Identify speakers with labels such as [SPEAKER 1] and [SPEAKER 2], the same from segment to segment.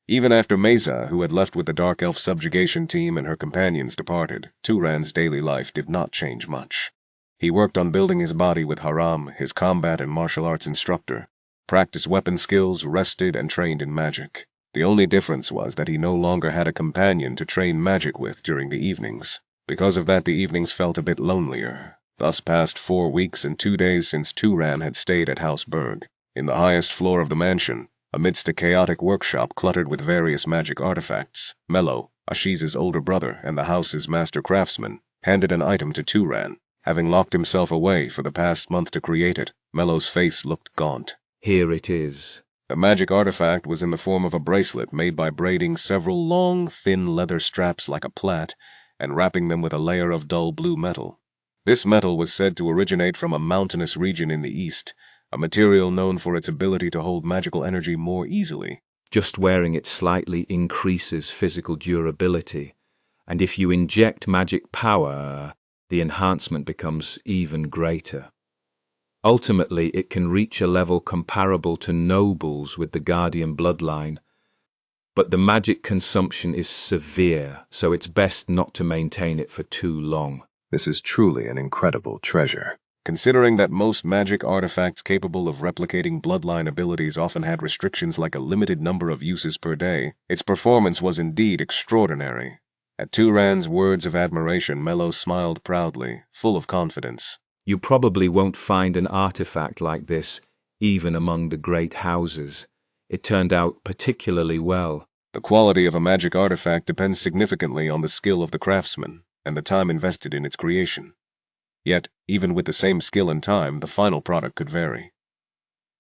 [SPEAKER 1] Even after Mesa, who had left with the Dark Elf subjugation team, and her companions departed, Turan's daily life did not change much. He worked on building his body with Haram, his combat and martial arts instructor, practiced weapon skills, rested, and trained in magic. The only difference was that he no longer had a companion to train magic with during the evenings. Because of that, the evenings felt a bit lonelier. Thus passed 4 weeks and 2 days since Turan had stayed at House Berg. In the highest floor of the mansion, amidst a chaotic workshop cluttered with various magic artifacts, Mello, Ashiz's older brother and the house's master craftsman, handed an item to Turan. Having locked himself away for the past month to create it, Mello's face looked gaunt.
[SPEAKER 2] Here it is.
[SPEAKER 1] The magic artifact was in the form of a bracelet made by braiding several long, thin leather straps like a plait and wrapping them with a layer of dull blue metal. This metal was said to originate from a mountainous region in the east, a material known for its ability to hold magical energy more easily.
[SPEAKER 2] Just wearing it slightly increases physical durability, and if you inject magic power, the enhancement becomes even greater. Ultimately, it can reach a level comparable to nobles with the Guardian bloodline, but the magic consumption is severe, so it's best not to maintain it for too long.
[SPEAKER 3] This is truly an incredible treasure.
[SPEAKER 1] Considering that most magic artifacts capable of replicating bloodline abilities often had restrictions like a limited number of uses per day, its performance was indeed extraordinary. At Turan's words of admiration, Mello smiled proudly, full of confidence.
[SPEAKER 2] You probably won't find an artifact like this, even among the great houses. It turned out particularly well.
[SPEAKER 1] The quality of a magic artifact depends significantly on the skill of the craftsman and the time invested in its creation. Yet, even with the same skill and time, the final product could vary.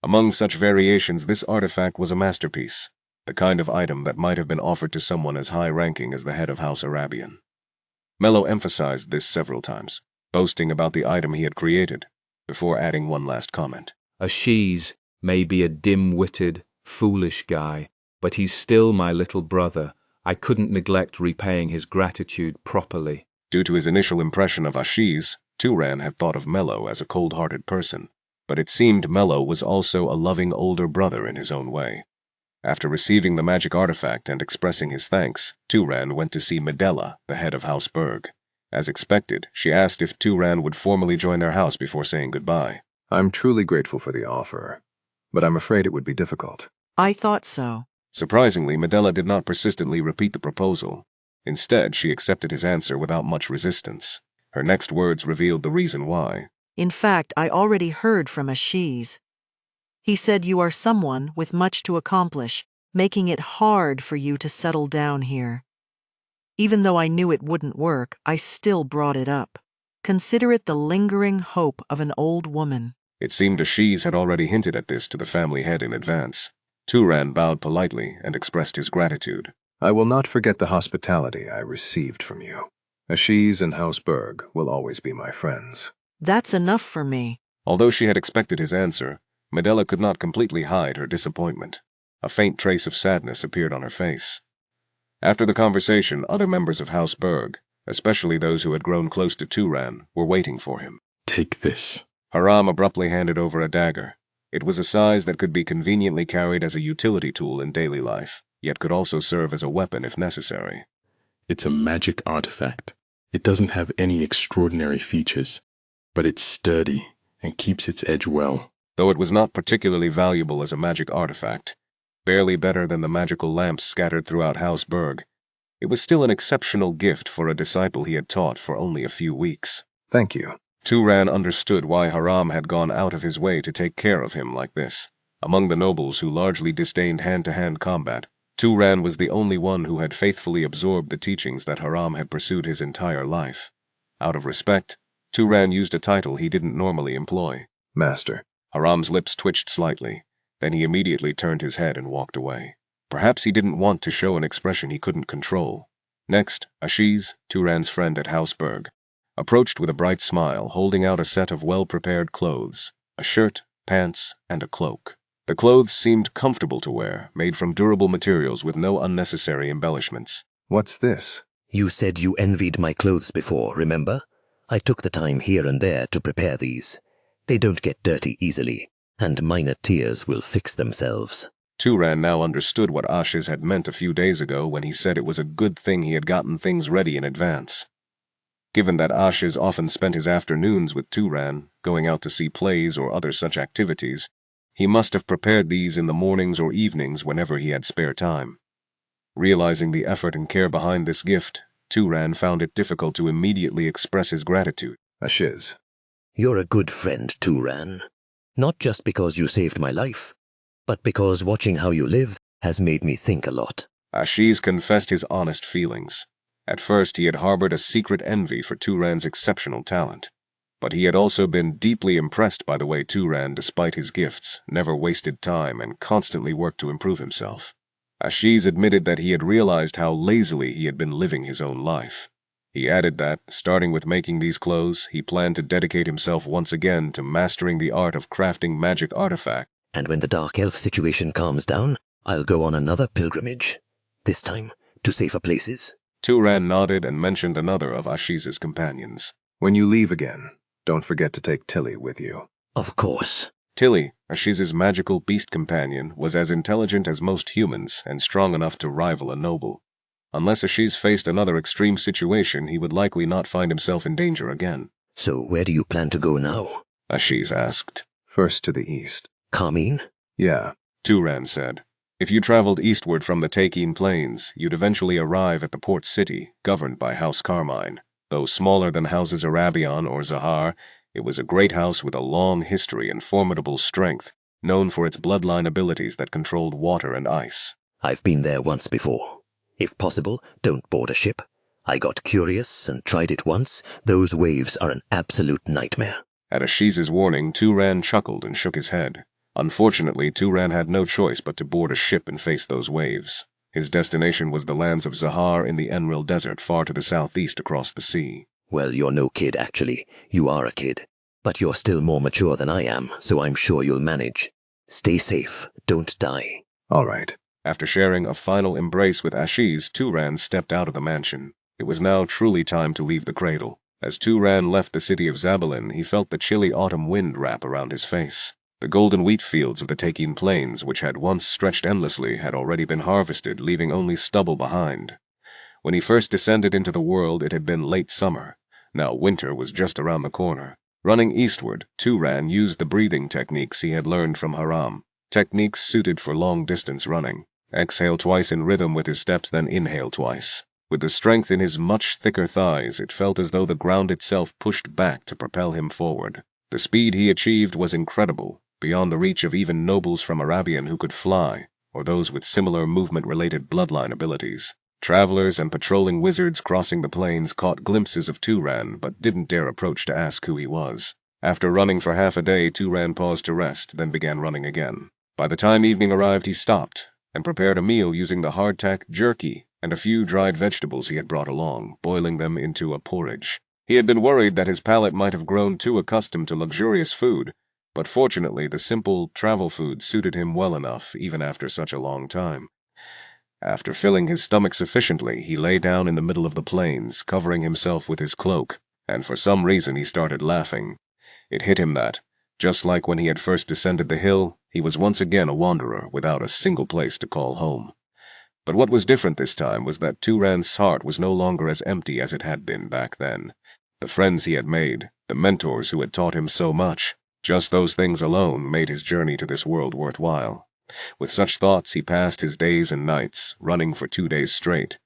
[SPEAKER 1] Among such variations, this artifact was a masterpiece, the kind of item that might have been offered to someone as high-ranking as the head of House Arabian. Mello emphasized this several times, boasting about the item he had created, before adding one last comment.
[SPEAKER 2] Ashiz may be a dim-witted, foolish guy, but he's still my little brother. I couldn't neglect repaying his gratitude properly.
[SPEAKER 1] Due to his initial impression of Ashiz, Turan had thought of Mello as a cold-hearted person, but it seemed Mello was also a loving older brother in his own way. After receiving the magic artifact and expressing his thanks, Turan went to see Medela, the head of House Berg. As expected, she asked if Turan would formally join their house before saying goodbye.
[SPEAKER 3] I'm truly grateful for the offer, but I'm afraid it would be difficult.
[SPEAKER 4] I thought so.
[SPEAKER 1] Surprisingly, Medela did not persistently repeat the proposal. Instead, she accepted his answer without much resistance. Her next words revealed the reason why.
[SPEAKER 4] In fact, I already heard from Ashiz. He said you are someone with much to accomplish, making it hard for you to settle down here. Even though I knew it wouldn't work, I still brought it up. Consider it the lingering hope of an old woman.
[SPEAKER 1] It seemed Ashiz had already hinted at this to the family head in advance. Turan bowed politely and expressed his gratitude.
[SPEAKER 3] I will not forget the hospitality I received from you. Ashiz and House Berg will always be my friends.
[SPEAKER 4] That's enough for me.
[SPEAKER 1] Although she had expected his answer, Medela could not completely hide her disappointment. A faint trace of sadness appeared on her face. After the conversation, other members of House Berg, especially those who had grown close to Turan, were waiting for him.
[SPEAKER 5] Take this.
[SPEAKER 1] Haram abruptly handed over a dagger. It was a size that could be conveniently carried as a utility tool in daily life, yet could also serve as a weapon if necessary.
[SPEAKER 5] It's a magic artifact. It doesn't have any extraordinary features, but it's sturdy and keeps its edge well.
[SPEAKER 1] Though it was not particularly valuable as a magic artifact, barely better than the magical lamps scattered throughout House Berg, it was still an exceptional gift for a disciple he had taught for only a few weeks.
[SPEAKER 3] Thank you.
[SPEAKER 1] Turan understood why Haram had gone out of his way to take care of him like this. Among the nobles who largely disdained hand-to-hand combat, Turan was the only one who had faithfully absorbed the teachings that Haram had pursued his entire life. Out of respect, Turan used a title he didn't normally employ.
[SPEAKER 3] Master.
[SPEAKER 1] Haram's lips twitched slightly, then he immediately turned his head and walked away. Perhaps he didn't want to show an expression he couldn't control. Next, Ashiz, Turan's friend at House Berg, approached with a bright smile, holding out a set of well-prepared clothes, a shirt, pants, and a cloak. The clothes seemed comfortable to wear, made from durable materials with no unnecessary embellishments.
[SPEAKER 3] What's this?
[SPEAKER 6] You said you envied my clothes before, remember? I took the time here and there to prepare these. They don't get dirty easily, and minor tears will fix themselves.
[SPEAKER 1] Turan now understood what Ashiz had meant a few days ago when he said it was a good thing he had gotten things ready in advance. Given that Ashiz often spent his afternoons with Turan, going out to see plays or other such activities, he must have prepared these in the mornings or evenings whenever he had spare time. Realizing the effort and care behind this gift, Turan found it difficult to immediately express his gratitude.
[SPEAKER 3] Ashiz.
[SPEAKER 6] You're a good friend, Turan. Not just because you saved my life, but because watching how you live has made me think a lot.
[SPEAKER 1] Ashiz confessed his honest feelings. At first he had harbored a secret envy for Turan's exceptional talent, but he had also been deeply impressed by the way Turan, despite his gifts, never wasted time and constantly worked to improve himself. Ashiz admitted that he had realized how lazily he had been living his own life. He added that, starting with making these clothes, he planned to dedicate himself once again to mastering the art of crafting magic artifacts.
[SPEAKER 6] And when the Dark Elf situation calms down, I'll go on another pilgrimage. This time, to safer places.
[SPEAKER 1] Turan nodded and mentioned another of Ashiz's companions.
[SPEAKER 3] When you leave again, don't forget to take Tilly with you.
[SPEAKER 6] Of course.
[SPEAKER 1] Tilly, Ashiz's magical beast companion, was as intelligent as most humans and strong enough to rival a noble. Unless Ashiz faced another extreme situation, he would likely not find himself in danger again.
[SPEAKER 6] So where do you plan to go now?
[SPEAKER 1] Ashiz asked.
[SPEAKER 3] First to the east.
[SPEAKER 6] Carmine?
[SPEAKER 3] Yeah.
[SPEAKER 1] Turan said. If you traveled eastward from the Takin Plains, you'd eventually arrive at the port city, governed by House Carmine. Though smaller than Houses Arabion or Zahar, it was a great house with a long history and formidable strength, known for its bloodline abilities that controlled water and ice.
[SPEAKER 6] I've been there once before. If possible, don't board a ship. I got curious and tried it once. Those waves are an absolute nightmare.
[SPEAKER 1] At Ashiz's warning, Turan chuckled and shook his head. Unfortunately, Turan had no choice but to board a ship and face those waves. His destination was the lands of Zahar in the Enril Desert, far to the southeast across the sea.
[SPEAKER 6] Well, you're no kid, actually. You are a kid. But you're still more mature than I am, so I'm sure you'll manage. Stay safe. Don't die.
[SPEAKER 3] All right.
[SPEAKER 1] After sharing a final embrace with Ashiz, Turan stepped out of the mansion. It was now truly time to leave the cradle. As Turan left the city of Zabalin, he felt the chilly autumn wind wrap around his face. The golden wheat fields of the Takin Plains, which had once stretched endlessly, had already been harvested, leaving only stubble behind. When he first descended into the world, it had been late summer. Now winter was just around the corner. Running eastward, Turan used the breathing techniques he had learned from Haram, techniques suited for long-distance running. Exhale twice in rhythm with his steps, then inhale twice. With the strength in his much thicker thighs, it felt as though the ground itself pushed back to propel him forward. The speed he achieved was incredible, beyond the reach of even nobles from Arabian who could fly, or those with similar movement-related bloodline abilities. Travelers and patrolling wizards crossing the plains caught glimpses of Turan, but didn't dare approach to ask who he was. After running for half a day, Turan paused to rest, then began running again. By the time evening arrived, he stopped, and prepared a meal using the hardtack jerky and a few dried vegetables he had brought along, boiling them into a porridge. He had been worried that his palate might have grown too accustomed to luxurious food, but fortunately the simple travel food suited him well enough even after such a long time. After filling his stomach sufficiently, he lay down in the middle of the plains, covering himself with his cloak, and for some reason he started laughing. It hit him that, just like when he had first descended the hill, he was once again a wanderer without a single place to call home. But what was different this time was that Turan's heart was no longer as empty as it had been back then. The friends he had made, the mentors who had taught him so much, just those things alone made his journey to this world worthwhile. With such thoughts he passed his days and nights, running for 2 days straight.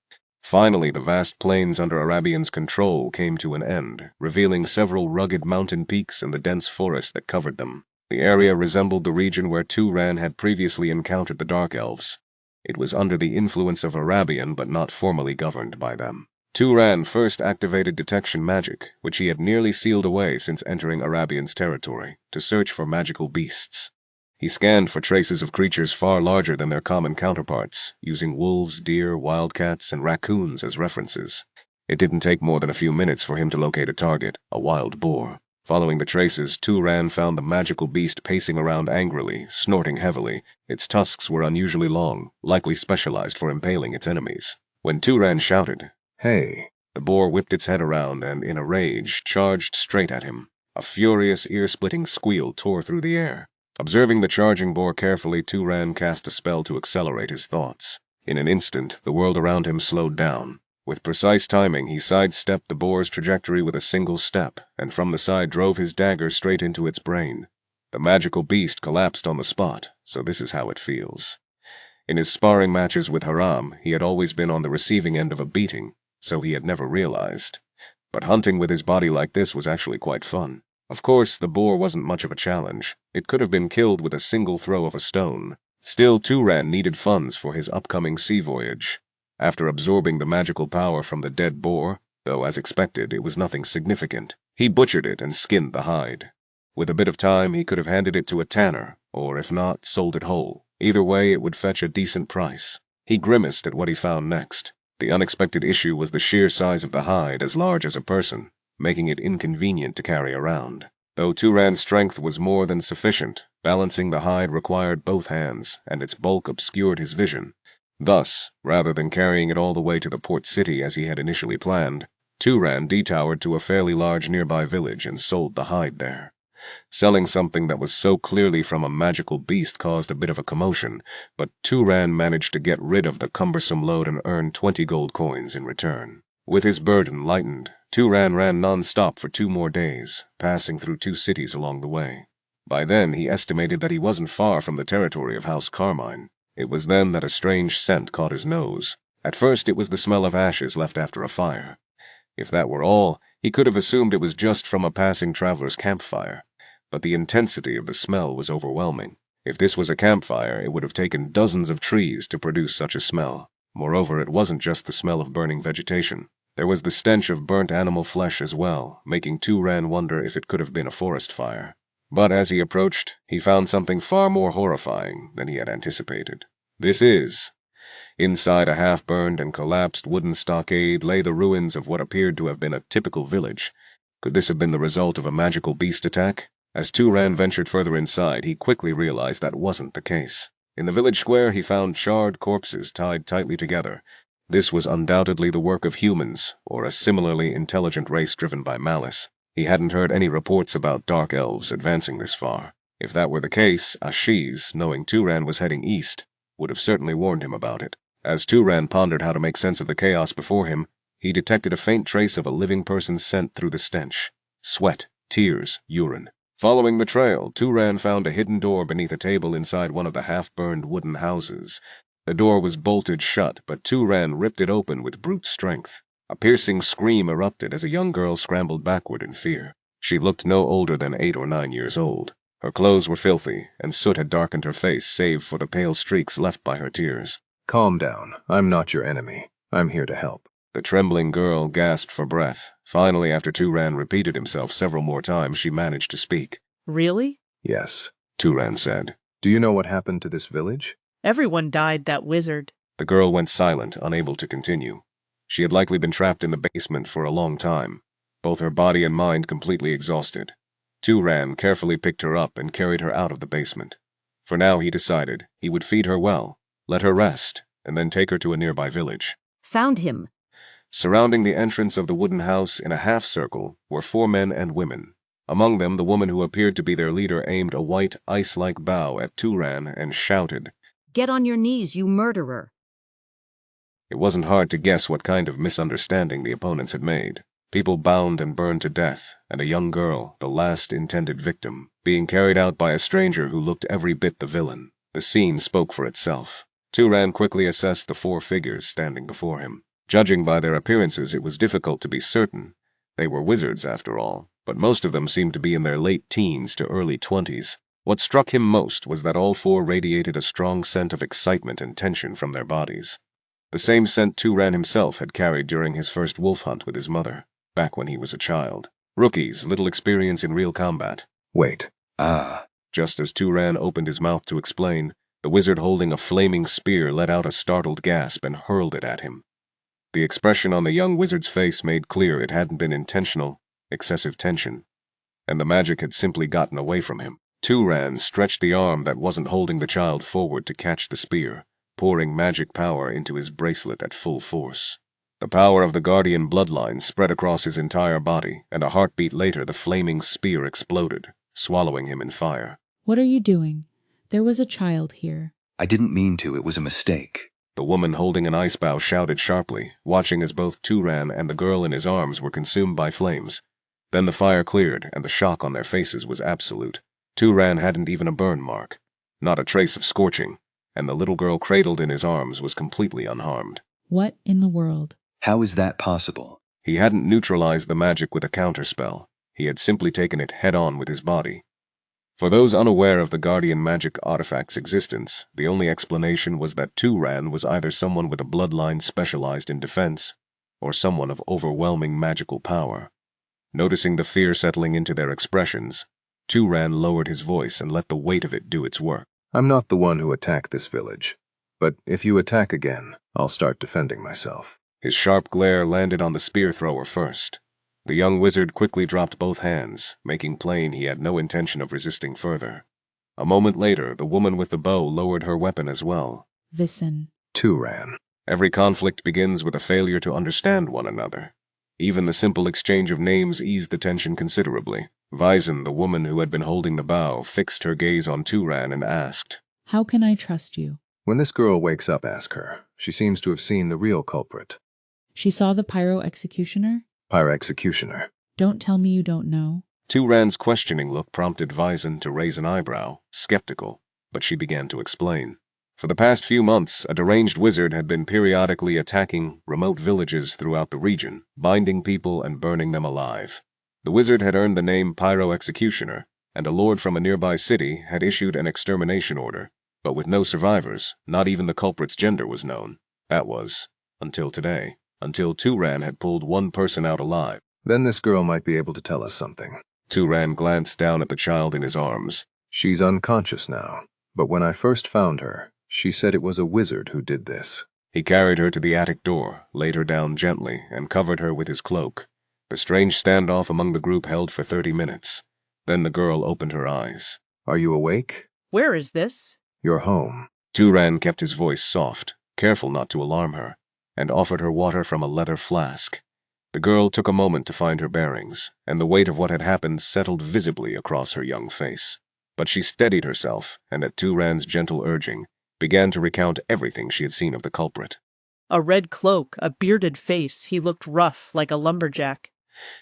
[SPEAKER 1] Finally, the vast plains under Arabian's control came to an end, revealing several rugged mountain peaks and the dense forest that covered them. The area resembled the region where Turan had previously encountered the Dark Elves. It was under the influence of Arabian, but not formally governed by them. Turan first activated detection magic, which he had nearly sealed away since entering Arabian's territory, to search for magical beasts. He scanned for traces of creatures far larger than their common counterparts, using wolves, deer, wildcats, and raccoons as references. It didn't take more than a few minutes for him to locate a target, a wild boar. Following the traces, Turan found the magical beast pacing around angrily, snorting heavily. Its tusks were unusually long, likely specialized for impaling its enemies. When Turan shouted,
[SPEAKER 3] Hey.
[SPEAKER 1] The boar whipped its head around and, in a rage, charged straight at him. A furious, ear-splitting squeal tore through the air. Observing the charging boar carefully, Turan cast a spell to accelerate his thoughts. In an instant, the world around him slowed down. With precise timing, he sidestepped the boar's trajectory with a single step, and from the side drove his dagger straight into its brain. The magical beast collapsed on the spot, so this is how it feels. In his sparring matches with Haram, he had always been on the receiving end of a beating, so he had never realized. But hunting with his body like this was actually quite fun. Of course, the boar wasn't much of a challenge. It could have been killed with a single throw of a stone. Still, Turan needed funds for his upcoming sea voyage. After absorbing the magical power from the dead boar, though as expected it was nothing significant, he butchered it and skinned the hide. With a bit of time, he could have handed it to a tanner, or if not, sold it whole. Either way, it would fetch a decent price. He grimaced at what he found next. The unexpected issue was the sheer size of the hide, as large as a person, making it inconvenient to carry around. Though Turan's strength was more than sufficient, balancing the hide required both hands, and its bulk obscured his vision. Thus, rather than carrying it all the way to the port city as he had initially planned, Turan detowered to a fairly large nearby village and sold the hide there. Selling something that was so clearly from a magical beast caused a bit of a commotion, but Turan managed to get rid of the cumbersome load and earn 20 gold coins in return. With his burden lightened, Turan ran non-stop for 2 more days, passing through 2 cities along the way. By then, he estimated that he wasn't far from the territory of House Carmine. It was then that a strange scent caught his nose. At first, it was the smell of ashes left after a fire. If that were all, he could have assumed it was just from a passing traveler's campfire. But the intensity of the smell was overwhelming. If this was a campfire, it would have taken dozens of trees to produce such a smell. Moreover, it wasn't just the smell of burning vegetation. There was the stench of burnt animal flesh as well, making Turan wonder if it could have been a forest fire. But as he approached, he found something far more horrifying than he had anticipated. Inside a half-burned and collapsed wooden stockade lay the ruins of what appeared to have been a typical village. Could this have been the result of a magical beast attack? As Turan ventured further inside, he quickly realized that wasn't the case. In the village square, he found charred corpses tied tightly together. This was undoubtedly the work of humans, or a similarly intelligent race driven by malice. He hadn't heard any reports about dark elves advancing this far. If that were the case, Ashiz, knowing Turan was heading east, would have certainly warned him about it. As Turan pondered how to make sense of the chaos before him, he detected a faint trace of a living person's scent through the stench. Sweat, tears, urine. Following the trail, Turan found a hidden door beneath a table inside one of the half-burned wooden houses. The door was bolted shut, but Turan ripped it open with brute strength. A piercing scream erupted as a young girl scrambled backward in fear. She looked no older than 8 or 9 years old. Her clothes were filthy, and soot had darkened her face save for the pale streaks left by her tears.
[SPEAKER 3] Calm down. I'm not your enemy. I'm here to help.
[SPEAKER 1] The trembling girl gasped for breath. Finally, after Turan repeated himself several more times, she managed to speak.
[SPEAKER 7] Really?
[SPEAKER 3] Yes.
[SPEAKER 1] Turan said.
[SPEAKER 3] Do you know what happened to this village?
[SPEAKER 7] Everyone died, that wizard.
[SPEAKER 1] The girl went silent, unable to continue. She had likely been trapped in the basement for a long time, both her body and mind completely exhausted. Turan carefully picked her up and carried her out of the basement. For now, he decided, he would feed her well, let her rest, and then take her to a nearby village.
[SPEAKER 8] Found him.
[SPEAKER 1] Surrounding the entrance of the wooden house in a half-circle were 4 men and women. Among them, the woman who appeared to be their leader aimed a white, ice-like bow at Turan and shouted,
[SPEAKER 8] Get on your knees, you murderer.
[SPEAKER 1] It wasn't hard to guess what kind of misunderstanding the opponents had made. People bound and burned to death, and a young girl, the last intended victim, being carried out by a stranger who looked every bit the villain. The scene spoke for itself. Turan quickly assessed the 4 figures standing before him. Judging by their appearances, it was difficult to be certain. They were wizards, after all, but most of them seemed to be in their late teens to early 20s. What struck him most was that all 4 radiated a strong scent of excitement and tension from their bodies. The same scent Turan himself had carried during his first wolf hunt with his mother, back when he was a child. Rookies, little experience in real combat.
[SPEAKER 3] Wait.
[SPEAKER 1] Just as Turan opened his mouth to explain, the wizard holding a flaming spear let out a startled gasp and hurled it at him. The expression on the young wizard's face made clear it hadn't been intentional, excessive tension, and the magic had simply gotten away from him. Turan stretched the arm that wasn't holding the child forward to catch the spear, pouring magic power into his bracelet at full force. The power of the guardian bloodline spread across his entire body, and a heartbeat later the flaming spear exploded, swallowing him in fire.
[SPEAKER 9] What are you doing? There was a child here.
[SPEAKER 10] I didn't mean to. It was a mistake.
[SPEAKER 1] The woman holding an ice bow shouted sharply, watching as both Turan and the girl in his arms were consumed by flames. Then the fire cleared, and the shock on their faces was absolute. Turan hadn't even a burn mark, not a trace of scorching, and the little girl cradled in his arms was completely unharmed.
[SPEAKER 9] What in the world?
[SPEAKER 10] How is that possible?
[SPEAKER 1] He hadn't neutralized the magic with a counterspell. He had simply taken it head-on with his body. For those unaware of the Guardian magic artifact's existence, the only explanation was that Turan was either someone with a bloodline specialized in defense, or someone of overwhelming magical power. Noticing the fear settling into their expressions, Turan lowered his voice and let the weight of it do its work.
[SPEAKER 3] I'm not the one who attacked this village, but if you attack again, I'll start defending myself.
[SPEAKER 1] His sharp glare landed on the spear thrower first. The young wizard quickly dropped both hands, making plain he had no intention of resisting further. A moment later, the woman with the bow lowered her weapon as well.
[SPEAKER 9] Visin.
[SPEAKER 3] Turan.
[SPEAKER 1] Every conflict begins with a failure to understand one another. Even the simple exchange of names eased the tension considerably. Visin, the woman who had been holding the bow, fixed her gaze on Turan and asked,
[SPEAKER 9] How can I trust you?
[SPEAKER 3] When this girl wakes up, ask her. She seems to have seen the real culprit.
[SPEAKER 9] She saw the pyro executioner?
[SPEAKER 3] Pyro-executioner.
[SPEAKER 9] Don't tell me you don't know.
[SPEAKER 1] Turan's questioning look prompted Visin to raise an eyebrow, skeptical, but she began to explain. For the past few months, a deranged wizard had been periodically attacking remote villages throughout the region, binding people and burning them alive. The wizard had earned the name Pyro-executioner, and a lord from a nearby city had issued an extermination order, but with no survivors, not even the culprit's gender was known. That was, until today. Until Turan had pulled one person out alive.
[SPEAKER 3] Then this girl might be able to tell us something.
[SPEAKER 1] Turan glanced down at the child in his arms.
[SPEAKER 3] She's unconscious now, but when I first found her, she said it was a wizard who did this.
[SPEAKER 1] He carried her to the attic door, laid her down gently, and covered her with his cloak. The strange standoff among the group held for 30 minutes. Then the girl opened her eyes.
[SPEAKER 3] Are you awake?
[SPEAKER 7] Where is this?
[SPEAKER 3] Your home.
[SPEAKER 1] Turan kept his voice soft, careful not to alarm her, and offered her water from a leather flask. The girl took a moment to find her bearings, and the weight of what had happened settled visibly across her young face. But she steadied herself, and at Turan's gentle urging, began to recount everything she had seen of the culprit.
[SPEAKER 7] A red cloak, a bearded face. He looked rough, like a lumberjack.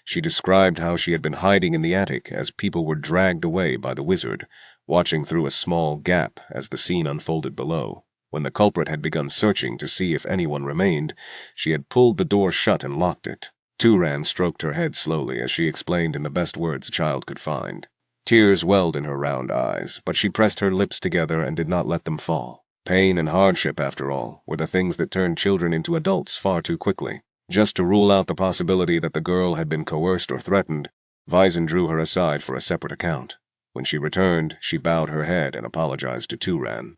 [SPEAKER 1] She described how she had been hiding in the attic as people were dragged away by the wizard, watching through a small gap as the scene unfolded below. When the culprit had begun searching to see if anyone remained, she had pulled the door shut and locked it. Turan stroked her head slowly as she explained in the best words a child could find. Tears welled in her round eyes, but she pressed her lips together and did not let them fall. Pain and hardship, after all, were the things that turned children into adults far too quickly. Just to rule out the possibility that the girl had been coerced or threatened, Visin drew her aside for a separate account. When she returned, she bowed her head and apologized to Turan.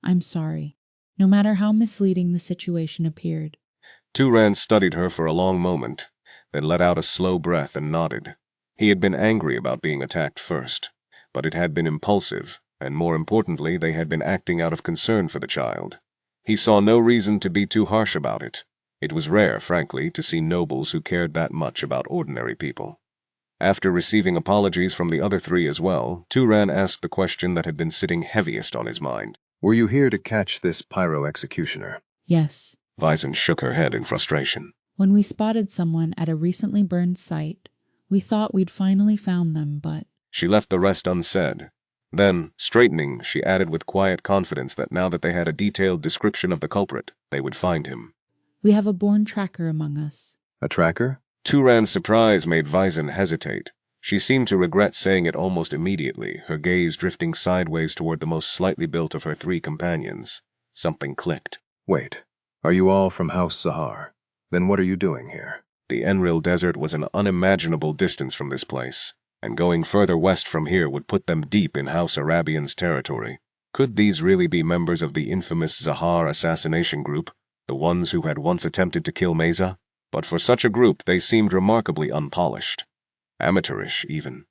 [SPEAKER 9] I'm sorry, no matter how misleading the situation appeared.
[SPEAKER 1] Turan studied her for a long moment, then let out a slow breath and nodded. He had been angry about being attacked first, but it had been impulsive, and more importantly, they had been acting out of concern for the child. He saw no reason to be too harsh about it. It was rare, frankly, to see nobles who cared that much about ordinary people. After receiving apologies from the other three as well, Turan asked the question that had been sitting heaviest on his mind.
[SPEAKER 3] Were you here to catch this pyro-executioner?
[SPEAKER 9] Yes.
[SPEAKER 1] Visin shook her head in frustration.
[SPEAKER 9] When we spotted someone at a recently burned site, we thought we'd finally found them, but...
[SPEAKER 1] She left the rest unsaid. Then, straightening, she added with quiet confidence that now that they had a detailed description of the culprit, they would find him.
[SPEAKER 9] We have a born tracker among us.
[SPEAKER 3] A tracker?
[SPEAKER 1] Turan's surprise made Visin hesitate. She seemed to regret saying it almost immediately, her gaze drifting sideways toward the most slightly built of her three companions. Something clicked.
[SPEAKER 3] Wait, are you all from House Sahar? Then what are you doing here?
[SPEAKER 1] The Enril Desert was an unimaginable distance from this place, and going further west from here would put them deep in House Arabian's territory. Could these really be members of the infamous Zahar assassination group, the ones who had once attempted to kill Meza? But for such a group, they seemed remarkably unpolished. Amateurish, even.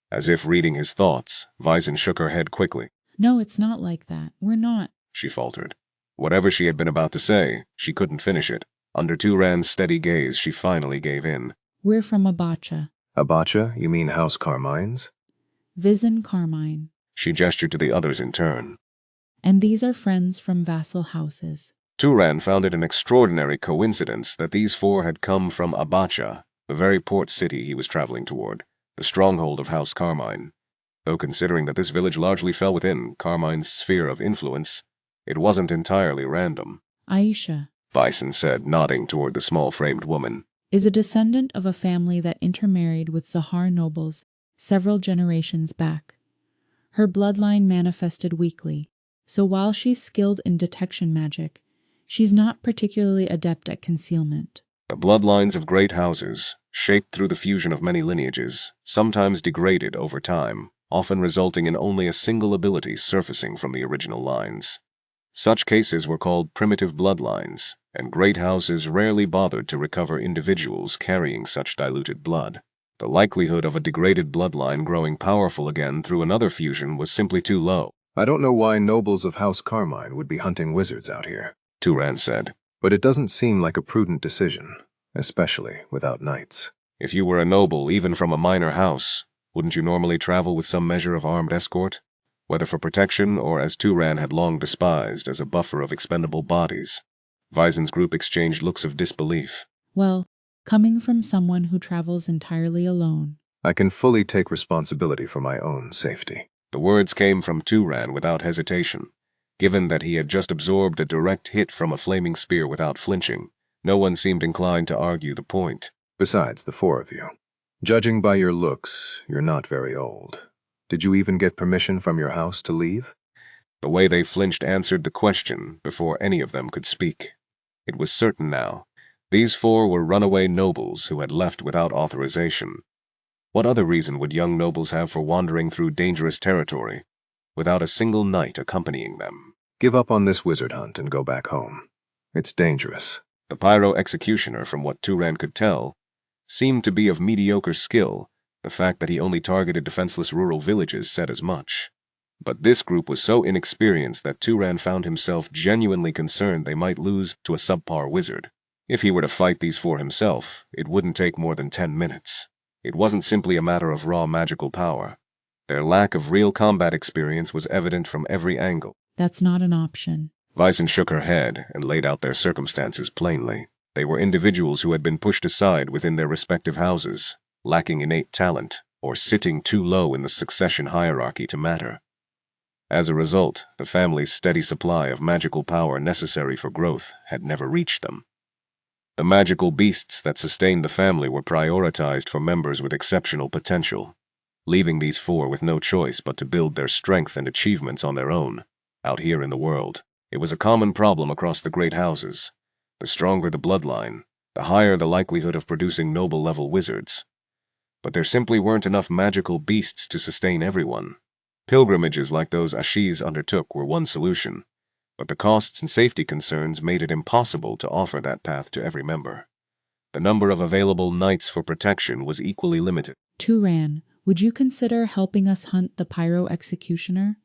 [SPEAKER 1] As if reading his thoughts, Visin shook her head quickly.
[SPEAKER 9] No, it's not like that. We're not.
[SPEAKER 1] She faltered. Whatever she had been about to say, she couldn't finish it. Under Turan's steady gaze, she finally gave in.
[SPEAKER 9] We're from Abacha.
[SPEAKER 3] Abacha? You mean House Carmine's?
[SPEAKER 9] Visin Carmine.
[SPEAKER 1] She gestured to the others in turn.
[SPEAKER 9] And these are friends from vassal houses.
[SPEAKER 1] Turan found it an extraordinary coincidence that these 4 had come from Abacha, the very port city he was traveling toward, the stronghold of House Carmine. Though considering that this village largely fell within Carmine's sphere of influence, it wasn't entirely random.
[SPEAKER 9] Aisha
[SPEAKER 1] Bison said, nodding toward the small-framed woman.
[SPEAKER 9] is a descendant of a family that intermarried with Zahar nobles several generations back. Her bloodline manifested weakly, so while she's skilled in detection magic, she's not particularly adept at concealment.
[SPEAKER 1] The bloodlines of great houses, shaped through the fusion of many lineages, sometimes degraded over time, often resulting in only a single ability surfacing from the original lines. Such cases were called primitive bloodlines, and great houses rarely bothered to recover individuals carrying such diluted blood. The likelihood of a degraded bloodline growing powerful again through another fusion was simply too low.
[SPEAKER 3] I don't know why nobles of House Carmine would be hunting wizards out here,
[SPEAKER 1] Turan said.
[SPEAKER 3] but it doesn't seem like a prudent decision, especially without knights.
[SPEAKER 1] If you were a noble, even from a minor house, wouldn't you normally travel with some measure of armed escort? Whether for protection or, as Turan had long despised, as a buffer of expendable bodies. Visen's group exchanged looks of disbelief.
[SPEAKER 9] Well, coming from someone who travels entirely alone.
[SPEAKER 3] I can fully take responsibility for my own safety.
[SPEAKER 1] The words came from Turan without hesitation. Given that he had just absorbed a direct hit from a flaming spear without flinching, no one seemed inclined to argue the point.
[SPEAKER 3] Besides the 4 of you. Judging by your looks, you're not very old. Did you even get permission from your house to leave?
[SPEAKER 1] The way they flinched answered the question before any of them could speak. It was certain now. These 4 were runaway nobles who had left without authorization. What other reason would young nobles have for wandering through dangerous territory, without a single knight accompanying them?
[SPEAKER 3] Give up on this wizard hunt and go back home. It's dangerous.
[SPEAKER 1] The pyro executioner, from what Turan could tell, seemed to be of mediocre skill. The fact that he only targeted defenseless rural villages said as much. But this group was so inexperienced that Turan found himself genuinely concerned they might lose to a subpar wizard. If he were to fight these 4 himself, it wouldn't take more than 10 minutes. It wasn't simply a matter of raw magical power. Their lack of real combat experience was evident from every angle.
[SPEAKER 9] That's not an option.
[SPEAKER 1] Vysen shook her head and laid out their circumstances plainly. They were individuals who had been pushed aside within their respective houses, lacking innate talent, or sitting too low in the succession hierarchy to matter. As a result, the family's steady supply of magical power necessary for growth had never reached them. The magical beasts that sustained the family were prioritized for members with exceptional potential, leaving these 4 with no choice but to build their strength and achievements on their own, out here in the world. It was a common problem across the great houses. The stronger the bloodline, the higher the likelihood of producing noble-level wizards. But there simply weren't enough magical beasts to sustain everyone. Pilgrimages like those Ashiz undertook were one solution, but the costs and safety concerns made it impossible to offer that path to every member. The number of available knights for protection was equally limited.
[SPEAKER 9] Turan, would you consider helping us hunt the pyro executioner?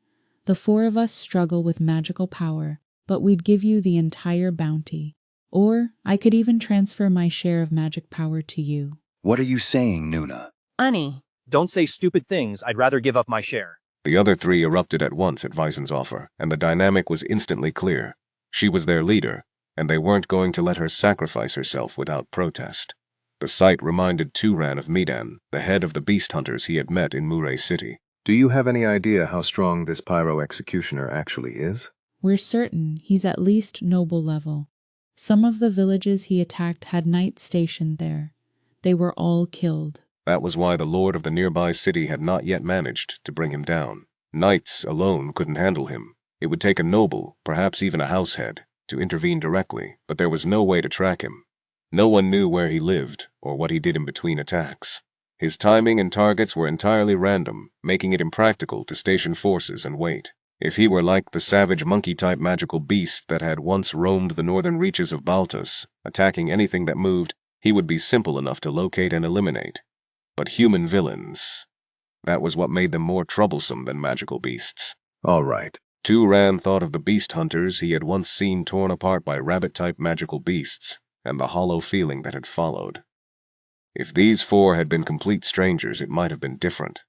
[SPEAKER 9] The 4 of us struggle with magical power, but we'd give you the entire bounty. Or I could even transfer my share of magic power to you.
[SPEAKER 10] What are you saying, Nuna?
[SPEAKER 11] Ani. Don't say stupid things. I'd rather give up my share.
[SPEAKER 1] The other 3 erupted at once at Vysen's offer, and the dynamic was instantly clear. She was their leader, and they weren't going to let her sacrifice herself without protest. The sight reminded Turan of Midan, the head of the beast hunters he had met in Murray City.
[SPEAKER 3] Do you have any idea how strong this pyro executioner actually is?
[SPEAKER 9] We're certain he's at least noble level. Some of the villages he attacked had knights stationed there. They were all killed.
[SPEAKER 1] That was why the lord of the nearby city had not yet managed to bring him down. Knights alone couldn't handle him. It would take a noble, perhaps even a househead, to intervene directly, but there was no way to track him. No one knew where he lived or what he did in between attacks. His timing and targets were entirely random, making it impractical to station forces and wait. If he were like the savage monkey-type magical beast that had once roamed the northern reaches of Baltus, attacking anything that moved, he would be simple enough to locate and eliminate. But human villains, that was what made them more troublesome than magical beasts.
[SPEAKER 3] All right.
[SPEAKER 1] Turan thought of the beast hunters he had once seen torn apart by rabbit-type magical beasts, and the hollow feeling that had followed. If these 4 had been complete strangers, it might have been different.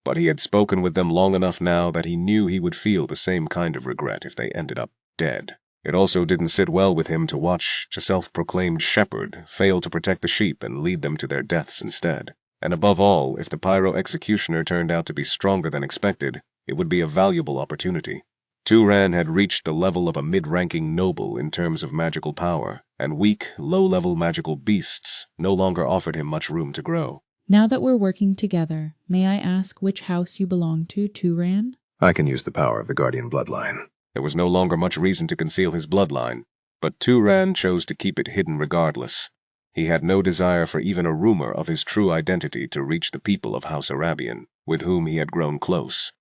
[SPEAKER 1] but he had spoken with them long enough now that he knew he would feel the same kind of regret if they ended up dead. It also didn't sit well with him to watch a self-proclaimed shepherd fail to protect the sheep and lead them to their deaths instead. And above all, if the pyro executioner turned out to be stronger than expected, it would be a valuable opportunity. Turan had reached the level of a mid-ranking noble in terms of magical power, and weak, low-level magical beasts no longer offered him much room to grow.
[SPEAKER 9] Now that we're working together, may I ask which house you belong to, Turan?
[SPEAKER 3] I can use the power of the Guardian bloodline.
[SPEAKER 1] There was no longer much reason to conceal his bloodline, but Turan chose to keep it hidden regardless. He had no desire for even a rumor of his true identity to reach the people of House Arabian, with whom he had grown close.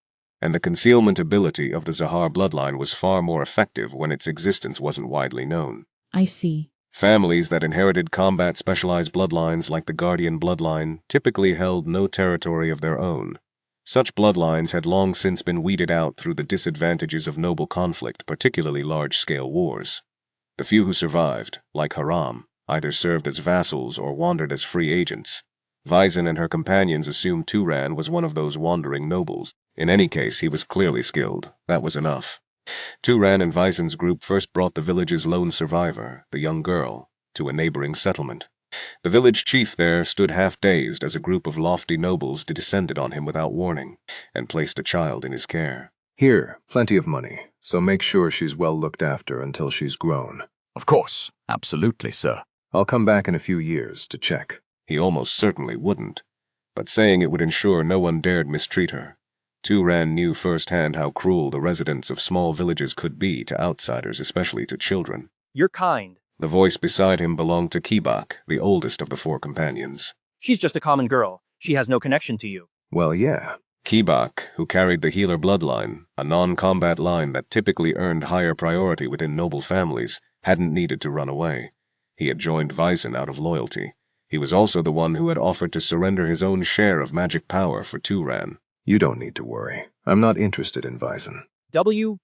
[SPEAKER 1] And the concealment ability of the Zahar bloodline was far more effective when its existence wasn't widely known.
[SPEAKER 9] I see.
[SPEAKER 1] Families that inherited combat-specialized bloodlines like the Guardian bloodline typically held no territory of their own. Such bloodlines had long since been weeded out through the disadvantages of noble conflict, particularly large-scale wars. The few who survived, like Haram, either served as vassals or wandered as free agents. Vyzen and her companions assumed Turan was one of those wandering nobles. In any case, he was clearly skilled. That was enough. Turan and Vyzen's group first brought the village's lone survivor, the young girl, to a neighboring settlement. The village chief there stood half-dazed as a group of lofty nobles descended on him without warning, and placed a child in his care.
[SPEAKER 3] Here, plenty of money, so make sure she's well looked after until she's grown.
[SPEAKER 12] Of course, absolutely, sir.
[SPEAKER 3] I'll come back in a few years to check.
[SPEAKER 1] He almost certainly wouldn't, but saying it would ensure no one dared mistreat her. Turan knew firsthand how cruel the residents of small villages could be to outsiders, especially to children.
[SPEAKER 11] You're kind.
[SPEAKER 1] The voice beside him belonged to Kibak, the oldest of the four companions.
[SPEAKER 11] She's just a common girl. She has no connection to you.
[SPEAKER 3] Well, yeah.
[SPEAKER 1] Kibak, who carried the healer bloodline, a non-combat line that typically earned higher priority within noble families, hadn't needed to run away. He had joined Vyzen out of loyalty. He was also the one who had offered to surrender his own share of magic power for Turan.
[SPEAKER 3] You don't need to worry. I'm not interested in Vyzen.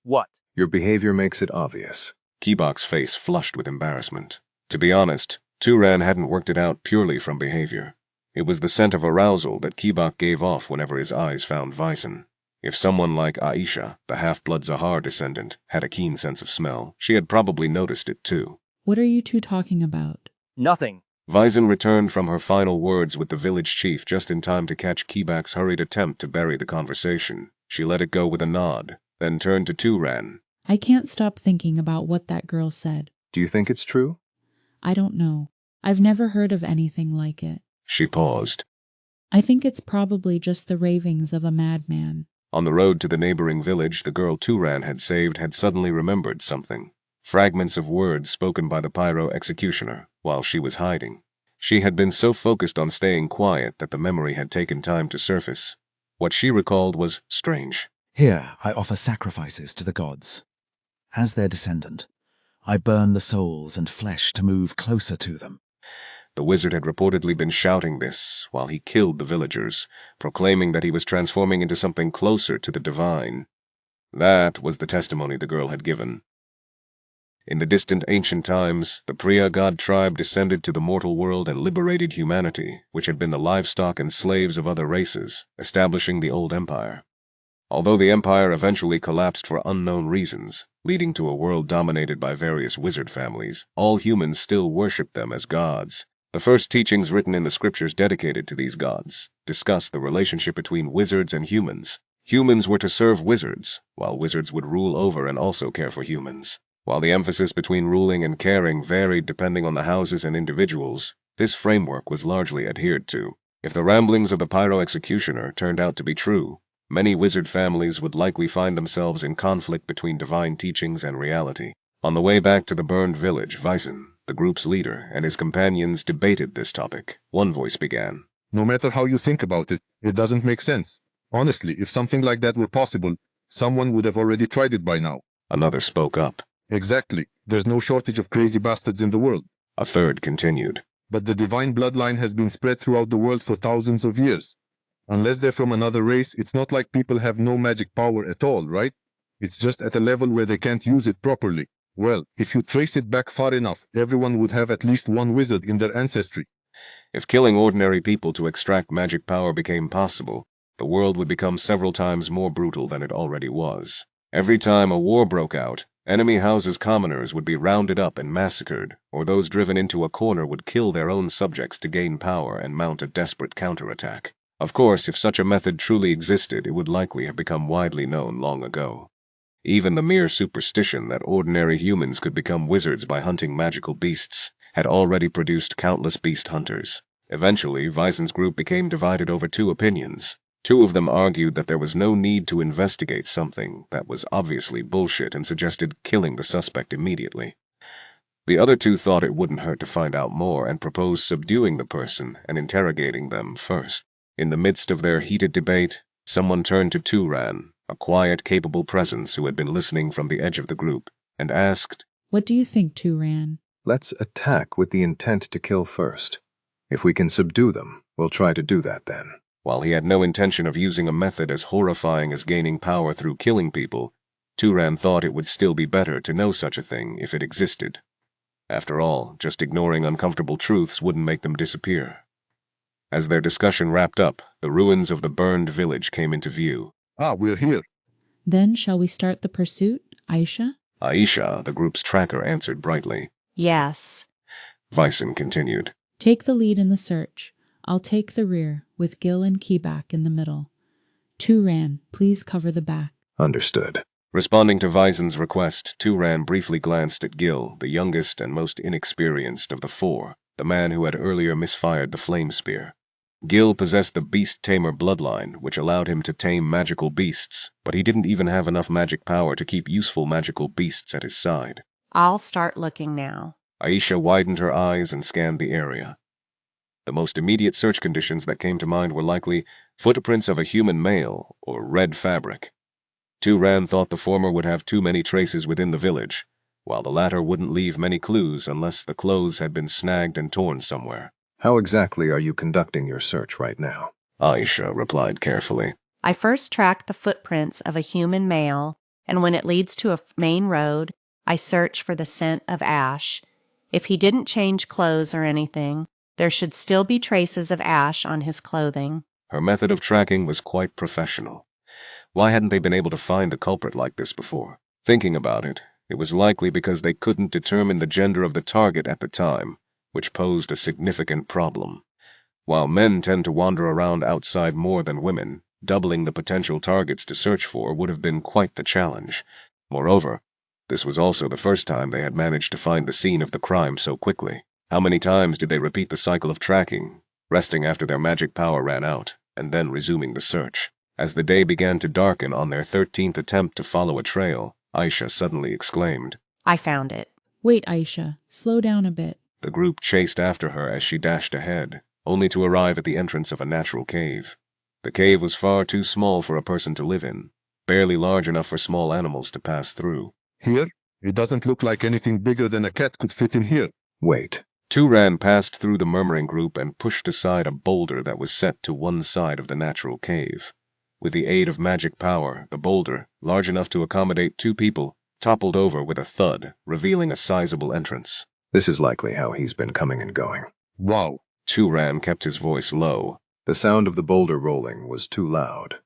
[SPEAKER 11] What?
[SPEAKER 3] Your behavior makes it obvious.
[SPEAKER 1] Kibak's face flushed with embarrassment. To be honest, Turan hadn't worked it out purely from behavior. It was the scent of arousal that Kibak gave off whenever his eyes found Vyzen. If someone like Aisha, the half-blood Zahar descendant, had a keen sense of smell, she had probably noticed it too.
[SPEAKER 9] What are you two talking about?
[SPEAKER 11] Nothing.
[SPEAKER 1] Vyzen returned from her final words with the village chief just in time to catch Kibak's hurried attempt to bury the conversation. She let it go with a nod, then turned to Turan.
[SPEAKER 9] I can't stop thinking about what that girl said.
[SPEAKER 3] Do you think it's true?
[SPEAKER 9] I don't know. I've never heard of anything like it.
[SPEAKER 1] She paused.
[SPEAKER 9] I think it's probably just the ravings of a madman.
[SPEAKER 1] On the road to the neighboring village, the girl Turan had saved had suddenly remembered something. Fragments of words spoken by the pyro executioner while she was hiding. She had been so focused on staying quiet that the memory had taken time to surface. What she recalled was strange.
[SPEAKER 13] Here I offer sacrifices to the gods. As their descendant, I burn the souls and flesh to move closer to them.
[SPEAKER 1] The wizard had reportedly been shouting this while he killed the villagers, proclaiming that he was transforming into something closer to the divine. That was the testimony the girl had given. In the distant ancient times, the Priya god tribe descended to the mortal world and liberated humanity, which had been the livestock and slaves of other races, establishing the old empire. Although the empire eventually collapsed for unknown reasons, leading to a world dominated by various wizard families, all humans still worshipped them as gods. The first teachings written in the scriptures dedicated to these gods discussed the relationship between wizards and humans. Humans were to serve wizards, while wizards would rule over and also care for humans. While the emphasis between ruling and caring varied depending on the houses and individuals, this framework was largely adhered to. If the ramblings of the pyro executioner turned out to be true, many wizard families would likely find themselves in conflict between divine teachings and reality. On the way back to the burned village, Vyzen, the group's leader, and his companions debated this topic. One voice began.
[SPEAKER 14] No matter how you think about it, it doesn't make sense. Honestly, if something like that were possible, someone would have already tried it by now.
[SPEAKER 1] Another spoke up.
[SPEAKER 14] Exactly. There's no shortage of crazy bastards in the world.
[SPEAKER 1] A third continued.
[SPEAKER 14] But the divine bloodline has been spread throughout the world for thousands of years. Unless they're from another race, it's not like people have no magic power at all, right? It's just at a level where they can't use it properly. Well, if you trace it back far enough, everyone would have at least one wizard in their ancestry.
[SPEAKER 1] If killing ordinary people to extract magic power became possible, the world would become several times more brutal than it already was. Every time a war broke out, enemy houses' commoners would be rounded up and massacred, or those driven into a corner would kill their own subjects to gain power and mount a desperate counterattack. Of course, if such a method truly existed, it would likely have become widely known long ago. Even the mere superstition that ordinary humans could become wizards by hunting magical beasts had already produced countless beast hunters. Eventually, Weisen's group became divided over two opinions. Two of them argued that there was no need to investigate something that was obviously bullshit and suggested killing the suspect immediately. The other two thought it wouldn't hurt to find out more and proposed subduing the person and interrogating them first. In the midst of their heated debate, someone turned to Turan, a quiet, capable presence who had been listening from the edge of the group, and asked,
[SPEAKER 9] "What do you think, Turan?"
[SPEAKER 3] Let's attack with the intent to kill first. If we can subdue them, we'll try to do that then.
[SPEAKER 1] While he had no intention of using a method as horrifying as gaining power through killing people, Turan thought it would still be better to know such a thing if it existed. After all, just ignoring uncomfortable truths wouldn't make them disappear. As their discussion wrapped up, the ruins of the burned village came into view.
[SPEAKER 14] We're here.
[SPEAKER 9] "Then shall we start the pursuit, Aisha?"
[SPEAKER 1] Aisha, the group's tracker, answered brightly.
[SPEAKER 15] Yes.
[SPEAKER 1] Weisen continued.
[SPEAKER 9] "Take the lead in the search. I'll take the rear, with Gil and Keyback in the middle. Turan, please cover the back."
[SPEAKER 3] Understood.
[SPEAKER 1] Responding to Weisen's request, Turan briefly glanced at Gil, the youngest and most inexperienced of the four, the man who had earlier misfired the flame spear. Gil possessed the beast tamer bloodline, which allowed him to tame magical beasts, but he didn't even have enough magic power to keep useful magical beasts at his side.
[SPEAKER 15] I'll start looking now.
[SPEAKER 1] Aisha widened her eyes and scanned the area. The most immediate search conditions that came to mind were likely footprints of a human male or red fabric. Turan thought the former would have too many traces within the village, while the latter wouldn't leave many clues unless the clothes had been snagged and torn somewhere.
[SPEAKER 3] How exactly are you conducting your search right now?
[SPEAKER 1] Aisha replied carefully.
[SPEAKER 15] I first track the footprints of a human male, and when it leads to a main road, I search for the scent of ash. If he didn't change clothes or anything, there should still be traces of ash on his clothing.
[SPEAKER 1] Her method of tracking was quite professional. Why hadn't they been able to find the culprit like this before? Thinking about it, it was likely because they couldn't determine the gender of the target at the time, which posed a significant problem. While men tend to wander around outside more than women, doubling the potential targets to search for would have been quite the challenge. Moreover, this was also the first time they had managed to find the scene of the crime so quickly. How many times did they repeat the cycle of tracking, resting after their magic power ran out, and then resuming the search? As the day began to darken on their 13th attempt to follow a trail, Aisha suddenly exclaimed,
[SPEAKER 15] I found it.
[SPEAKER 9] "Wait, Aisha. Slow down a bit."
[SPEAKER 1] The group chased after her as she dashed ahead, only to arrive at the entrance of a natural cave. The cave was far too small for a person to live in, barely large enough for small animals to pass through.
[SPEAKER 14] Here? It doesn't look like anything bigger than a cat could fit in here.
[SPEAKER 3] Wait.
[SPEAKER 1] Turan passed through the murmuring group and pushed aside a boulder that was set to one side of the natural cave. With the aid of magic power, the boulder, large enough to accommodate two people, toppled over with a thud, revealing a sizable entrance.
[SPEAKER 3] This is likely how he's been coming and going.
[SPEAKER 14] Wow.
[SPEAKER 1] Turan kept his voice low.
[SPEAKER 3] The sound of the boulder rolling was too loud.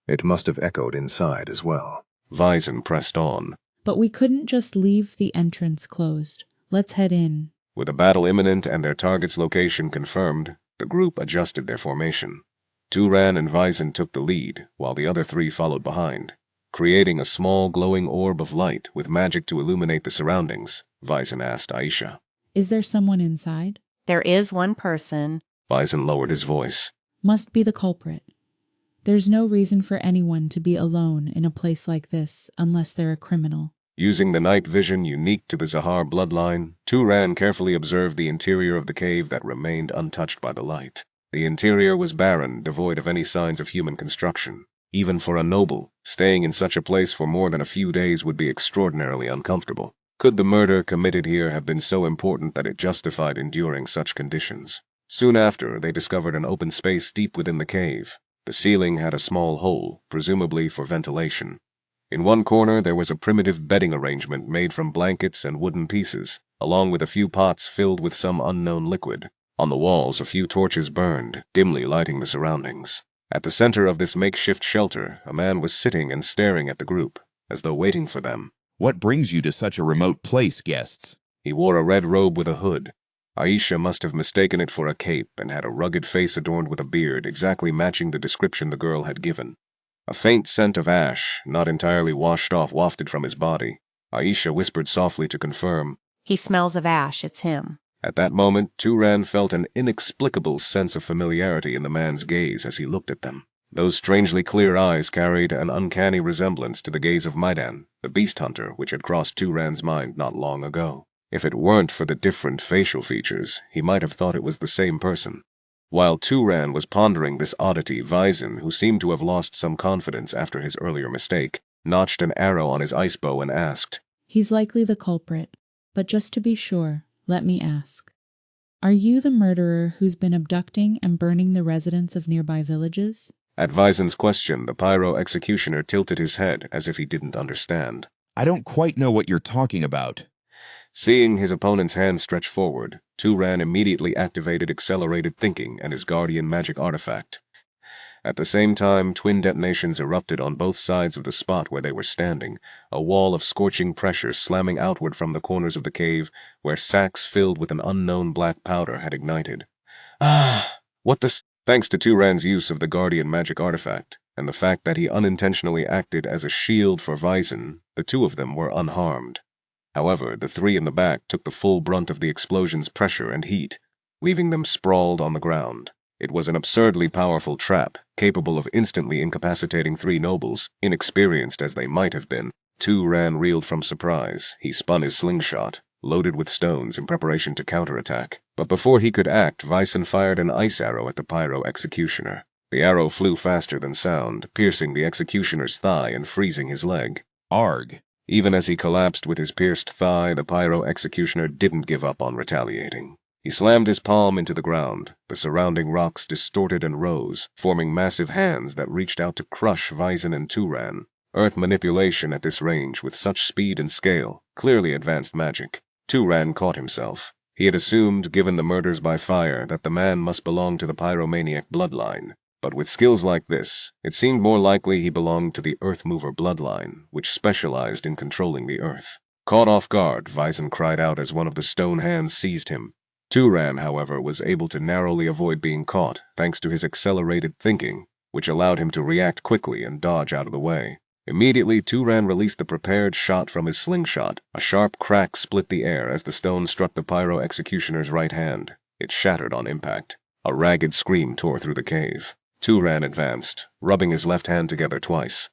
[SPEAKER 3] It must have echoed inside as well.
[SPEAKER 1] Weisen pressed on.
[SPEAKER 9] "But we couldn't just leave the entrance closed. Let's head in."
[SPEAKER 1] With a battle imminent and their target's location confirmed, the group adjusted their formation. Turan and Weisen took the lead, while the other three followed behind. Creating a small glowing orb of light with magic to illuminate the surroundings, Weisen asked Aisha.
[SPEAKER 9] "Is there someone inside?"
[SPEAKER 15] There is one person.
[SPEAKER 1] Weisen lowered his voice.
[SPEAKER 9] "Must be the culprit. There's no reason for anyone to be alone in a place like this unless they're a criminal."
[SPEAKER 1] Using the night vision unique to the Zahar bloodline, Turan carefully observed the interior of the cave that remained untouched by the light. The interior was barren, devoid of any signs of human construction. Even for a noble, staying in such a place for more than a few days would be extraordinarily uncomfortable. Could the murder committed here have been so important that it justified enduring such conditions? Soon after, they discovered an open space deep within the cave. The ceiling had a small hole, presumably for ventilation. In one corner there was a primitive bedding arrangement made from blankets and wooden pieces, along with a few pots filled with some unknown liquid. On the walls a few torches burned, dimly lighting the surroundings. At the center of this makeshift shelter, a man was sitting and staring at the group, as though waiting for them.
[SPEAKER 12] What brings you to such a remote place, guests?
[SPEAKER 1] He wore a red robe with a hood. Aisha must have mistaken it for a cape and had a rugged face adorned with a beard exactly matching the description the girl had given. A faint scent of ash, not entirely washed off, wafted from his body. Aisha whispered softly to confirm.
[SPEAKER 15] He smells of ash, it's him.
[SPEAKER 1] At that moment, Turan felt an inexplicable sense of familiarity in the man's gaze as he looked at them. Those strangely clear eyes carried an uncanny resemblance to the gaze of Maidan, the beast hunter which had crossed Turan's mind not long ago. If it weren't for the different facial features, he might have thought it was the same person. While Turan was pondering this oddity, Vyzin, who seemed to have lost some confidence after his earlier mistake, notched an arrow on his ice bow and asked,
[SPEAKER 9] He's likely the culprit, but just to be sure, let me ask. Are you the murderer who's been abducting and burning the residents of nearby villages?
[SPEAKER 1] At Vyzin's question, the pyro executioner tilted his head as if he didn't understand.
[SPEAKER 12] I don't quite know what you're talking about.
[SPEAKER 1] Seeing his opponent's hand stretch forward, Turan immediately activated accelerated thinking and his guardian magic artifact. At the same time, twin detonations erupted on both sides of the spot where they were standing, a wall of scorching pressure slamming outward from the corners of the cave where sacks filled with an unknown black powder had ignited. Ah! What the... Thanks to Turan's use of the guardian magic artifact, and the fact that he unintentionally acted as a shield for Vyzin, the two of them were unharmed. However, the three in the back took the full brunt of the explosion's pressure and heat, leaving them sprawled on the ground. It was an absurdly powerful trap, capable of instantly incapacitating three nobles, inexperienced as they might have been. Turan reeled from surprise. He spun his slingshot, loaded with stones in preparation to counterattack. But before he could act, Vysen fired an ice arrow at the pyro executioner. The arrow flew faster than sound, piercing the executioner's thigh and freezing his leg.
[SPEAKER 12] Arg!
[SPEAKER 1] Even as he collapsed with his pierced thigh, the pyro executioner didn't give up on retaliating. He slammed his palm into the ground. The surrounding rocks distorted and rose, forming massive hands that reached out to crush Vysen and Turan. Earth manipulation at this range with such speed and scale, clearly advanced magic. Turan caught himself. He had assumed, given the murders by fire, that the man must belong to the pyromaniac bloodline. But with skills like this, it seemed more likely he belonged to the Earth Mover bloodline, which specialized in controlling the Earth. Caught off guard, Vysen cried out as one of the stone hands seized him. Turan, however, was able to narrowly avoid being caught, thanks to his accelerated thinking, which allowed him to react quickly and dodge out of the way. Immediately, Turan released the prepared shot from his slingshot. A sharp crack split the air as the stone struck the pyro executioner's right hand. It shattered on impact. A ragged scream tore through the cave. Turan advanced, rubbing his left hand together twice.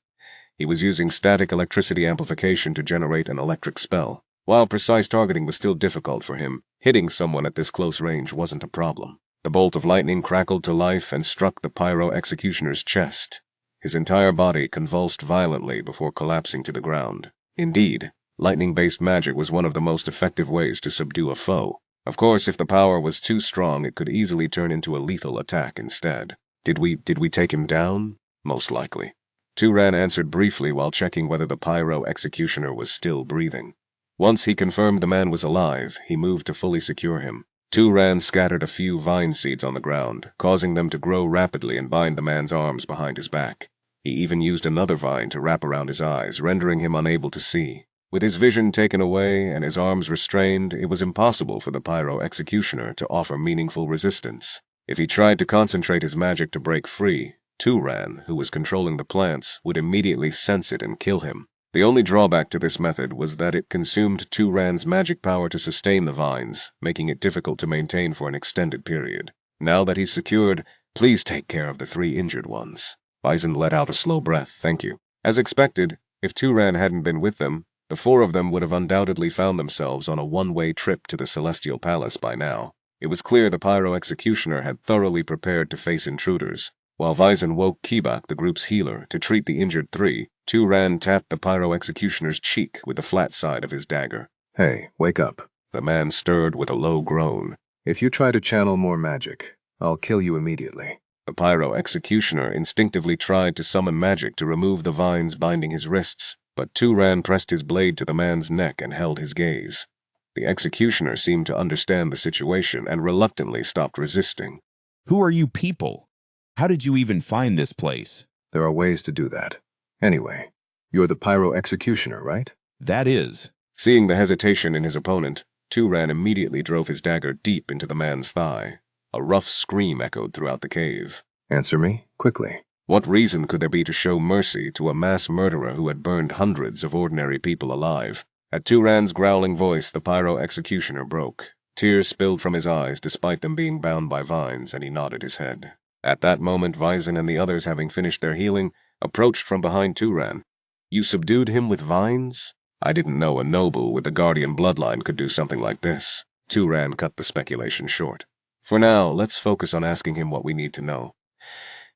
[SPEAKER 1] He was using static electricity amplification to generate an electric spell. While precise targeting was still difficult for him, hitting someone at this close range wasn't a problem. The bolt of lightning crackled to life and struck the pyro executioner's chest. His entire body convulsed violently before collapsing to the ground. Indeed, lightning-based magic was one of the most effective ways to subdue a foe. Of course, if the power was too strong, it could easily turn into a lethal attack instead. Did we take him down? Most likely. Turan answered briefly while checking whether the pyro executioner was still breathing. Once he confirmed the man was alive, he moved to fully secure him. Turan scattered a few vine seeds on the ground, causing them to grow rapidly and bind the man's arms behind his back. He even used another vine to wrap around his eyes, rendering him unable to see. With his vision taken away and his arms restrained, it was impossible for the pyro executioner to offer meaningful resistance. If he tried to concentrate his magic to break free, Turan, who was controlling the plants, would immediately sense it and kill him. The only drawback to this method was that it consumed Turan's magic power to sustain the vines, making it difficult to maintain for an extended period. Now that he's secured, please take care of the three injured ones. Vysen let out a slow breath, thank you. As expected, if Turan hadn't been with them, the four of them would have undoubtedly found themselves on a one-way trip to the Celestial Palace by now. It was clear the pyro executioner had thoroughly prepared to face intruders. While Vysen woke Kibak, the group's healer, to treat the injured three, Turan tapped the pyro executioner's cheek with the flat side of his dagger.
[SPEAKER 3] Hey, wake up.
[SPEAKER 1] The man stirred with a low groan.
[SPEAKER 3] If you try to channel more magic, I'll kill you immediately.
[SPEAKER 1] The pyro executioner instinctively tried to summon magic to remove the vines binding his wrists, but Turan pressed his blade to the man's neck and held his gaze. The executioner seemed to understand the situation and reluctantly stopped resisting.
[SPEAKER 12] Who are you people? How did you even find this place?
[SPEAKER 3] There are ways to do that. Anyway, you're the pyro executioner, right?
[SPEAKER 12] That is.
[SPEAKER 1] Seeing the hesitation in his opponent, Turan immediately drove his dagger deep into the man's thigh. A rough scream echoed throughout the cave.
[SPEAKER 3] Answer me, quickly.
[SPEAKER 1] What reason could there be to show mercy to a mass murderer who had burned hundreds of ordinary people alive? At Turan's growling voice, the pyro executioner broke. Tears spilled from his eyes despite them being bound by vines, and he nodded his head. At that moment, Vyzin and the others, having finished their healing, approached from behind Turan. You subdued him with vines? I didn't know a noble with the Guardian bloodline could do something like this. Turan cut the speculation short. For now, let's focus on asking him what we need to know.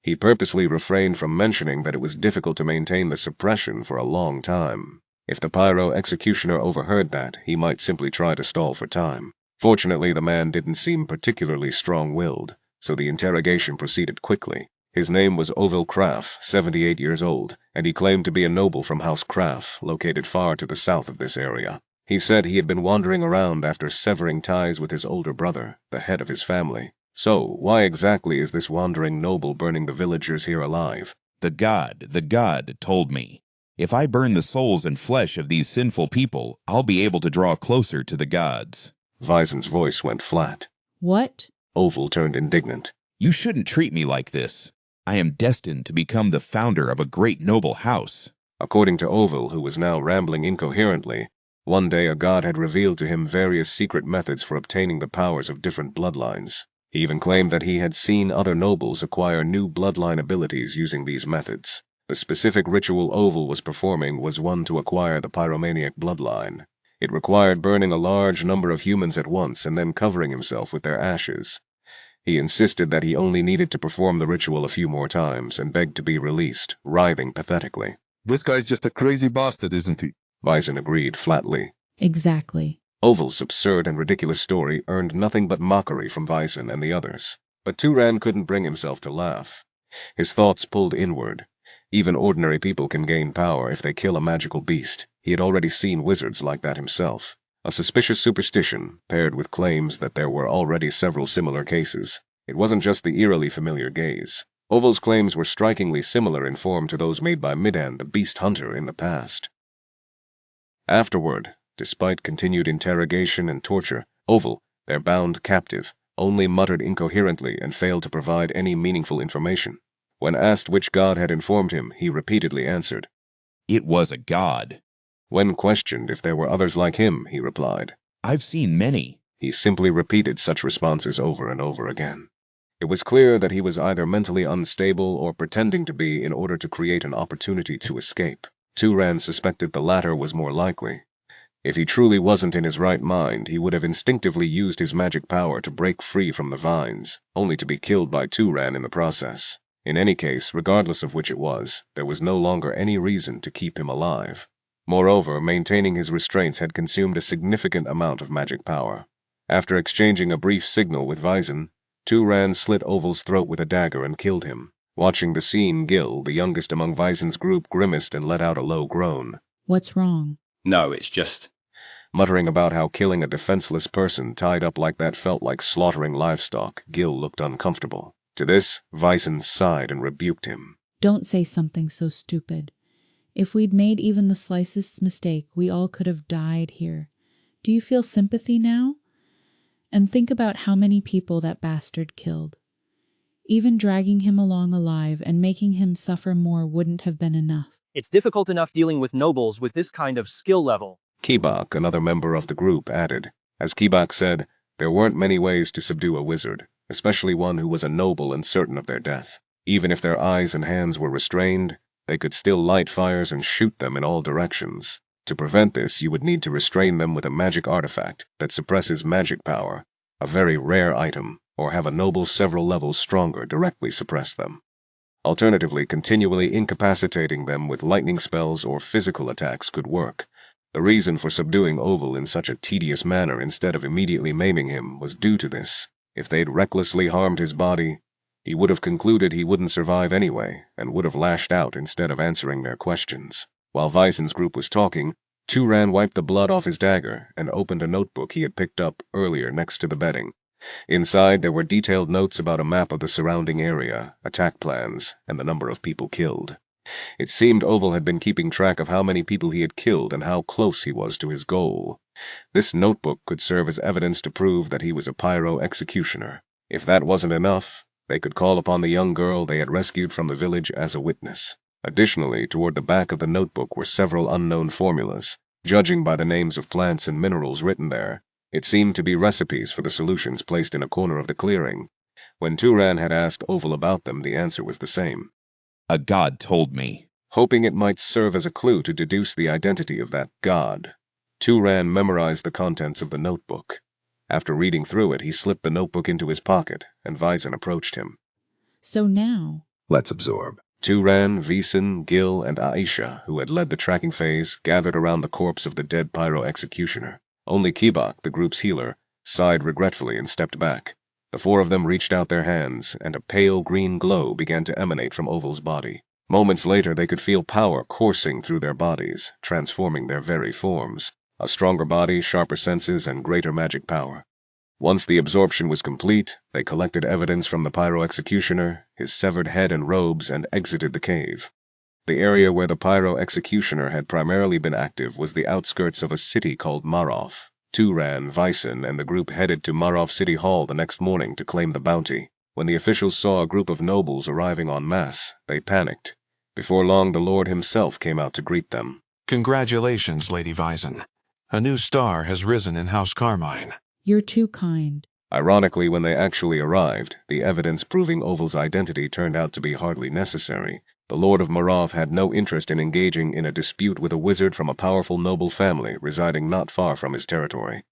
[SPEAKER 1] He purposely refrained from mentioning that it was difficult to maintain the suppression for a long time. If the pyro executioner overheard that, he might simply try to stall for time. Fortunately, the man didn't seem particularly strong-willed, so the interrogation proceeded quickly. His name was Ovil Kraft, 78 years old, and he claimed to be a noble from House Kraft, located far to the south of this area. He said he had been wandering around after severing ties with his older brother, the head of his family. So, why exactly is this wandering noble burning the villagers here alive?
[SPEAKER 12] The god told me. If I burn the souls and flesh of these sinful people, I'll be able to draw closer to the gods.
[SPEAKER 1] Vyzin's voice went flat.
[SPEAKER 9] What?
[SPEAKER 1] Ovil turned indignant.
[SPEAKER 12] You shouldn't treat me like this. I am destined to become the founder of a great noble house.
[SPEAKER 1] According to Ovil, who was now rambling incoherently, one day a god had revealed to him various secret methods for obtaining the powers of different bloodlines. He even claimed that he had seen other nobles acquire new bloodline abilities using these methods. The specific ritual Ovil was performing was one to acquire the pyromaniac bloodline. It required burning a large number of humans at once and then covering himself with their ashes. He insisted that he only needed to perform the ritual a few more times and begged to be released, writhing pathetically.
[SPEAKER 14] This guy's just a crazy bastard, isn't he?
[SPEAKER 1] Vyzin agreed flatly.
[SPEAKER 9] Exactly.
[SPEAKER 1] Ovil's absurd and ridiculous story earned nothing but mockery from Vyzin and the others. But Turan couldn't bring himself to laugh. His thoughts pulled inward. Even ordinary people can gain power if they kill a magical beast. He had already seen wizards like that himself. A suspicious superstition, paired with claims that there were already several similar cases. It wasn't just the eerily familiar gaze. Ovil's claims were strikingly similar in form to those made by Midan, the beast hunter, in the past. Afterward, despite continued interrogation and torture, Ovil, their bound captive, only muttered incoherently and failed to provide any meaningful information. When asked which god had informed him, he repeatedly answered,
[SPEAKER 12] It was a god.
[SPEAKER 1] When questioned if there were others like him, he replied,
[SPEAKER 12] I've seen many.
[SPEAKER 1] He simply repeated such responses over and over again. It was clear that he was either mentally unstable or pretending to be in order to create an opportunity to escape. Turan suspected the latter was more likely. If he truly wasn't in his right mind, he would have instinctively used his magic power to break free from the vines, only to be killed by Turan in the process. In any case, regardless of which it was, there was no longer any reason to keep him alive. Moreover, maintaining his restraints had consumed a significant amount of magic power. After exchanging a brief signal with Vyzin, Turan slit Ovil's throat with a dagger and killed him. Watching the scene, Gil, the youngest among Vyzin's group, grimaced and let out a low groan.
[SPEAKER 9] What's wrong?
[SPEAKER 16] No, it's just...
[SPEAKER 1] Muttering about how killing a defenseless person tied up like that felt like slaughtering livestock, Gil looked uncomfortable. To this, Vyzin sighed and rebuked him.
[SPEAKER 9] Don't say something so stupid. If we'd made even the slightest mistake, we all could have died here. Do you feel sympathy now? And think about how many people that bastard killed. Even dragging him along alive and making him suffer more wouldn't have been enough.
[SPEAKER 11] It's difficult enough dealing with nobles with this kind of skill level.
[SPEAKER 1] Kibak, another member of the group, added. As Kibak said, there weren't many ways to subdue a wizard, especially one who was a noble and certain of their death. Even if their eyes and hands were restrained, they could still light fires and shoot them in all directions. To prevent this, you would need to restrain them with a magic artifact that suppresses magic power, a very rare item, or have a noble several levels stronger directly suppress them. Alternatively, continually incapacitating them with lightning spells or physical attacks could work. The reason for subduing Ovil in such a tedious manner instead of immediately maiming him was due to this. If they'd recklessly harmed his body, he would have concluded he wouldn't survive anyway, and would have lashed out instead of answering their questions. While Vyzin's group was talking, Turan wiped the blood off his dagger and opened a notebook he had picked up earlier next to the bedding. Inside, there were detailed notes about a map of the surrounding area, attack plans, and the number of people killed. It seemed Oval had been keeping track of how many people he had killed and how close he was to his goal. This notebook could serve as evidence to prove that he was a pyro executioner. If that wasn't enough, they could call upon the young girl they had rescued from the village as a witness. Additionally, toward the back of the notebook were several unknown formulas. Judging by the names of plants and minerals written there, it seemed to be recipes for the solutions placed in a corner of the clearing. When Turan had asked Oval about them, the answer was the same.
[SPEAKER 12] A god told me.
[SPEAKER 1] Hoping it might serve as a clue to deduce the identity of that god, Turan memorized the contents of the notebook. After reading through it, he slipped the notebook into his pocket, and Vysen approached him.
[SPEAKER 9] So now...
[SPEAKER 3] Let's absorb.
[SPEAKER 1] Turan, Vysen, Gil, and Aisha, who had led the tracking phase, gathered around the corpse of the dead pyro executioner. Only Kibak, the group's healer, sighed regretfully and stepped back. The four of them reached out their hands, and a pale green glow began to emanate from Oval's body. Moments later, they could feel power coursing through their bodies, transforming their very forms. A stronger body, sharper senses, and greater magic power. Once the absorption was complete, they collected evidence from the pyro executioner, his severed head and robes, and exited the cave. The area where the pyro executioner had primarily been active was the outskirts of a city called Marov. Turan, Vysen, and the group headed to Marov City Hall the next morning to claim the bounty. When the officials saw a group of nobles arriving en masse, they panicked. Before long, the Lord himself came out to greet them.
[SPEAKER 16] Congratulations, Lady Vysen. A new star has risen in House Carmine.
[SPEAKER 9] You're too kind.
[SPEAKER 1] Ironically, when they actually arrived, the evidence proving Oval's identity turned out to be hardly necessary. The Lord of Marov had no interest in engaging in a dispute with a wizard from a powerful noble family residing not far from his territory.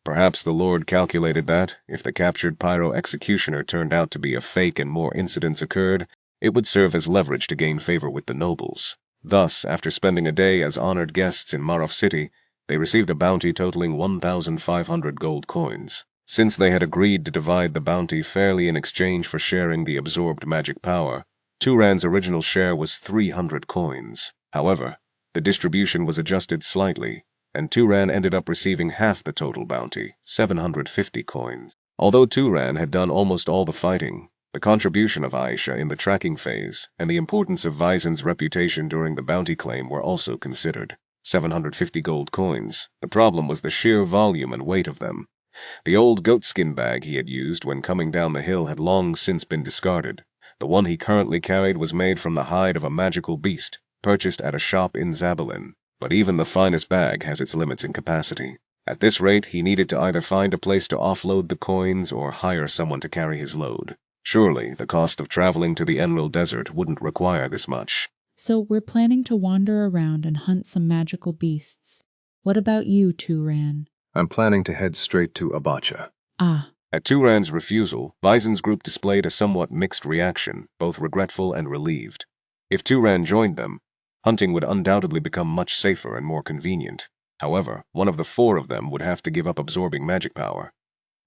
[SPEAKER 1] Perhaps the Lord calculated that, if the captured pyro executioner turned out to be a fake and more incidents occurred, it would serve as leverage to gain favor with the nobles. Thus, after spending a day as honored guests in Marov City, they received a bounty totaling 1,500 gold coins. Since they had agreed to divide the bounty fairly in exchange for sharing the absorbed magic power, Turan's original share was 300 coins. However, the distribution was adjusted slightly, and Turan ended up receiving half the total bounty, 750 coins. Although Turan had done almost all the fighting, the contribution of Aisha in the tracking phase and the importance of Vysen's reputation during the bounty claim were also considered. 750 gold coins. The problem was the sheer volume and weight of them. The old goatskin bag he had used when coming down the hill had long since been discarded. The one he currently carried was made from the hide of a magical beast, purchased at a shop in Zabalin. But even the finest bag has its limits in capacity. At this rate, he needed to either find a place to offload the coins or hire someone to carry his load. Surely, the cost of traveling to the Enril Desert wouldn't require this much.
[SPEAKER 9] So we're planning to wander around and hunt some magical beasts. What about you, Turan?
[SPEAKER 3] I'm planning to head straight to Abacha.
[SPEAKER 9] Ah.
[SPEAKER 1] At Turan's refusal, Vysen's group displayed a somewhat mixed reaction, both regretful and relieved. If Turan joined them, hunting would undoubtedly become much safer and more convenient. However, one of the four of them would have to give up absorbing magic power.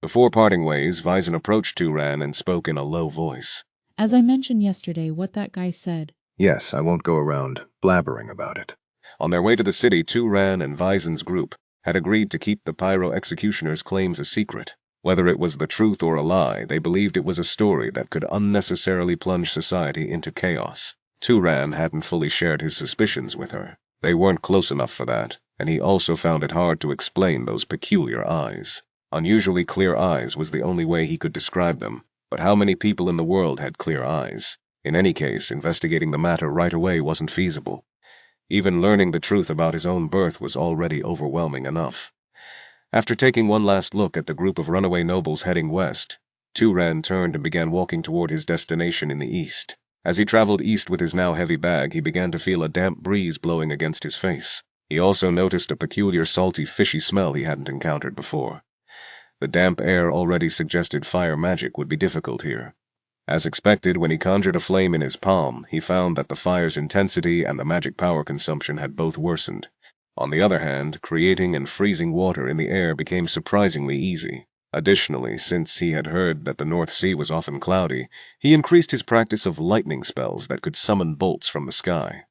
[SPEAKER 1] Before parting ways, Vysen approached Turan and spoke in a low voice.
[SPEAKER 9] As I mentioned yesterday, what that guy said.
[SPEAKER 3] Yes, I won't go around blabbering about it.
[SPEAKER 1] On their way to the city, Turan and Vysen's group had agreed to keep the pyro executioner's claims a secret. Whether it was the truth or a lie, they believed it was a story that could unnecessarily plunge society into chaos. Turan hadn't fully shared his suspicions with her. They weren't close enough for that, and he also found it hard to explain those peculiar eyes. Unusually clear eyes was the only way he could describe them, but how many people in the world had clear eyes? In any case, investigating the matter right away wasn't feasible. Even learning the truth about his own birth was already overwhelming enough. After taking one last look at the group of runaway nobles heading west, Turan turned and began walking toward his destination in the east. As he traveled east with his now heavy bag, he began to feel a damp breeze blowing against his face. He also noticed a peculiar salty, fishy smell he hadn't encountered before. The damp air already suggested fire magic would be difficult here. As expected, when he conjured a flame in his palm, he found that the fire's intensity and the magic power consumption had both worsened. On the other hand, creating and freezing water in the air became surprisingly easy. Additionally, since he had heard that the North Sea was often cloudy, he increased his practice of lightning spells that could summon bolts from the sky.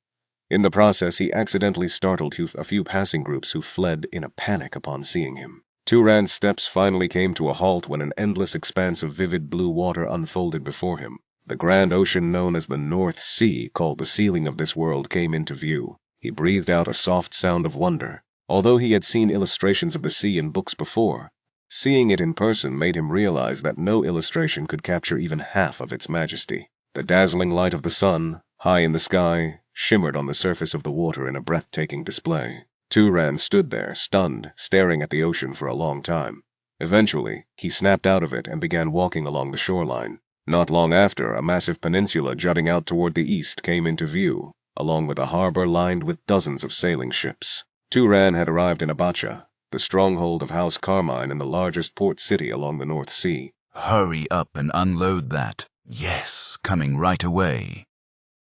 [SPEAKER 1] In the process, he accidentally startled a few passing groups who fled in a panic upon seeing him. Turan's steps finally came to a halt when an endless expanse of vivid blue water unfolded before him. The grand ocean known as the North Sea, called the ceiling of this world, came into view. He breathed out a soft sound of wonder. Although he had seen illustrations of the sea in books before, seeing it in person made him realize that no illustration could capture even half of its majesty. The dazzling light of the sun, high in the sky, shimmered on the surface of the water in a breathtaking display. Turan stood there, stunned, staring at the ocean for a long time. Eventually, he snapped out of it and began walking along the shoreline. Not long after, a massive peninsula jutting out toward the east came into view, along with a harbor lined with dozens of sailing ships. Turan had arrived in Abacha, the stronghold of House Carmine and the largest port city along the North Sea.
[SPEAKER 17] Hurry up and unload that. Yes, coming right away.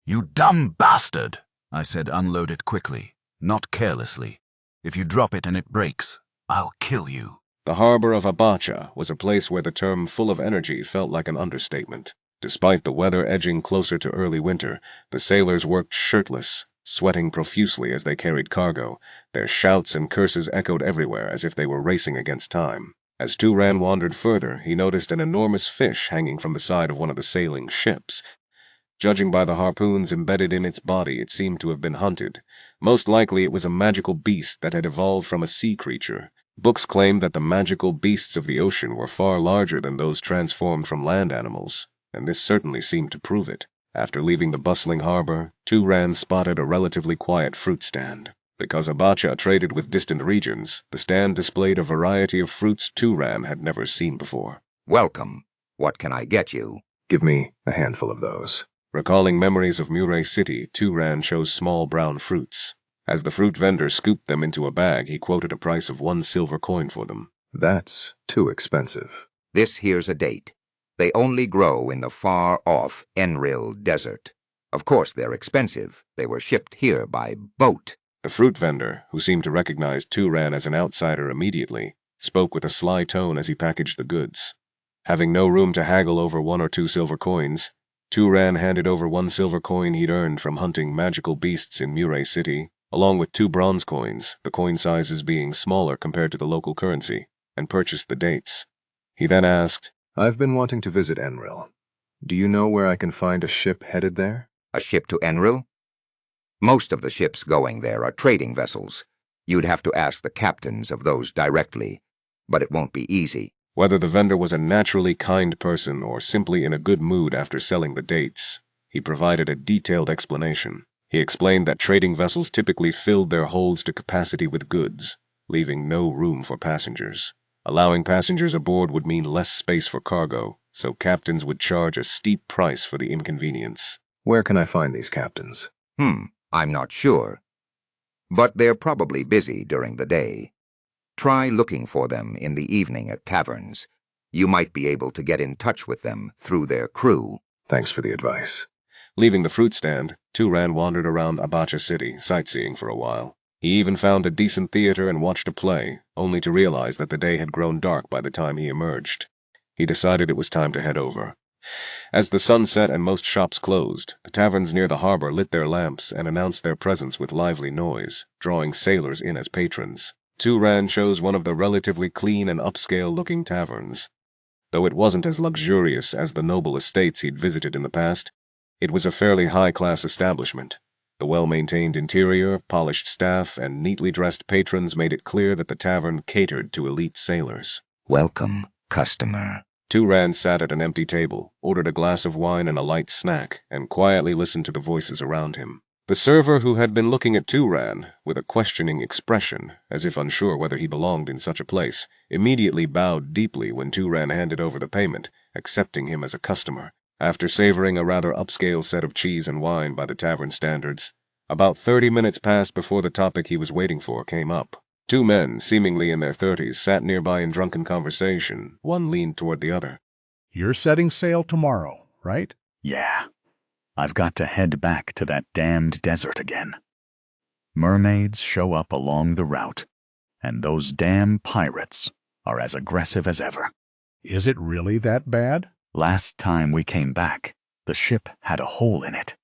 [SPEAKER 17] You dumb bastard! I said unload it quickly, not carelessly. If you drop it and it breaks, I'll kill you.
[SPEAKER 1] The harbor of Abacha was a place where the term full of energy felt like an understatement. Despite the weather edging closer to early winter, the sailors worked shirtless, sweating profusely as they carried cargo. Their shouts and curses echoed everywhere as if they were racing against time. As Turan wandered further, he noticed an enormous fish hanging from the side of one of the sailing ships. Judging by the harpoons embedded in its body, it seemed to have been hunted. Most likely it was a magical beast that had evolved from a sea creature. Books claimed that the magical beasts of the ocean were far larger than those transformed from land animals, and this certainly seemed to prove it. After leaving the bustling harbor, Turan spotted a relatively quiet fruit stand. Because Abacha traded with distant regions, the stand displayed a variety of fruits Turan had never seen before.
[SPEAKER 18] Welcome. What can I get you?
[SPEAKER 3] Give me a handful of those.
[SPEAKER 1] Recalling memories of Murray City, Turan chose small brown fruits. As the fruit vendor scooped them into a bag, he quoted a price of 1 silver coin for them.
[SPEAKER 3] That's too expensive.
[SPEAKER 18] This here's a date. They only grow in the far-off Enril Desert. Of course they're expensive. They were shipped here by boat.
[SPEAKER 1] The fruit vendor, who seemed to recognize Turan as an outsider immediately, spoke with a sly tone as he packaged the goods. Having no room to haggle over 1 or 2 silver coins, Turan handed over 1 silver coin he'd earned from hunting magical beasts in Murray City, along with 2 bronze coins, the coin sizes being smaller compared to the local currency, and purchased the dates. He then asked,
[SPEAKER 3] I've been wanting to visit Enril. Do you know where I can find a ship headed there?
[SPEAKER 18] A ship to Enril? Most of the ships going there are trading vessels. You'd have to ask the captains of those directly, but it won't be easy.
[SPEAKER 1] Whether the vendor was a naturally kind person or simply in a good mood after selling the dates, he provided a detailed explanation. He explained that trading vessels typically filled their holds to capacity with goods, leaving no room for passengers. Allowing passengers aboard would mean less space for cargo, so captains would charge a steep price for the inconvenience.
[SPEAKER 3] Where can I find these captains?
[SPEAKER 18] I'm not sure. But they're probably busy during the day. Try looking for them in the evening at taverns. You might be able to get in touch with them through their crew.
[SPEAKER 3] Thanks for the advice.
[SPEAKER 1] Leaving the fruit stand, Turan wandered around Abacha City, sightseeing for a while. He even found a decent theater and watched a play, only to realize that the day had grown dark by the time he emerged. He decided it was time to head over. As the sun set and most shops closed, the taverns near the harbor lit their lamps and announced their presence with lively noise, drawing sailors in as patrons. Turan chose one of the relatively clean and upscale-looking taverns. Though it wasn't as luxurious as the noble estates he'd visited in the past, it was a fairly high-class establishment. The well-maintained interior, polished staff, and neatly dressed patrons made it clear that the tavern catered to elite sailors.
[SPEAKER 18] Welcome, customer.
[SPEAKER 1] Turan sat at an empty table, ordered a glass of wine and a light snack, and quietly listened to the voices around him. The server, who had been looking at Turan with a questioning expression, as if unsure whether he belonged in such a place, immediately bowed deeply when Turan handed over the payment, accepting him as a customer. After savoring a rather upscale set of cheese and wine by the tavern standards, about 30 minutes passed before the topic he was waiting for came up. 2 men, seemingly in their 30s, sat nearby in drunken conversation. One leaned toward the other.
[SPEAKER 19] You're setting sail tomorrow, right?
[SPEAKER 13] Yeah. I've got to head back to that damned desert again. Mermaids show up along the route, and those damn pirates are as aggressive as ever.
[SPEAKER 19] Is it really that bad?
[SPEAKER 13] Last time we came back, the ship had a hole in it.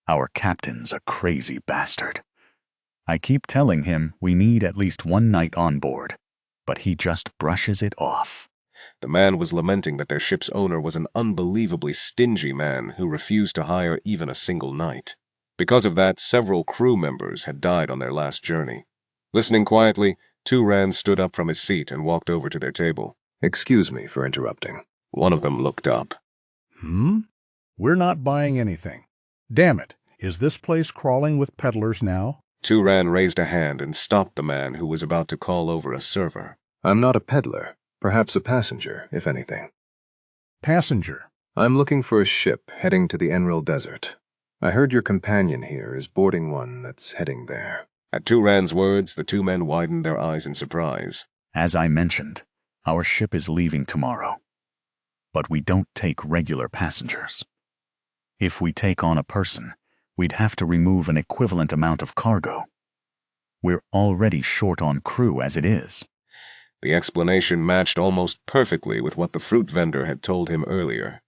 [SPEAKER 13] Our captain's a crazy bastard. I keep telling him we need at least 1 night on board, but he just brushes it off.
[SPEAKER 1] The man was lamenting that their ship's owner was an unbelievably stingy man who refused to hire even a single night. Because of that, several crew members had died on their last journey. Listening quietly, Turan stood up from his seat and walked over to their table.
[SPEAKER 3] Excuse me for interrupting.
[SPEAKER 1] One of them looked up.
[SPEAKER 19] We're not buying anything. Damn it, is this place crawling with peddlers now?
[SPEAKER 1] Turan raised a hand and stopped the man who was about to call over a server.
[SPEAKER 3] I'm not a peddler. Perhaps a passenger, if anything.
[SPEAKER 19] Passenger?
[SPEAKER 3] I'm looking for a ship heading to the Enril Desert. I heard your companion here is boarding one that's heading there.
[SPEAKER 1] At Turan's words, the two men widened their eyes in surprise.
[SPEAKER 13] As I mentioned, our ship is leaving tomorrow. But we don't take regular passengers. If we take on a person, we'd have to remove an equivalent amount of cargo. We're already short on crew as it is.
[SPEAKER 1] The explanation matched almost perfectly with what the fruit vendor had told him earlier.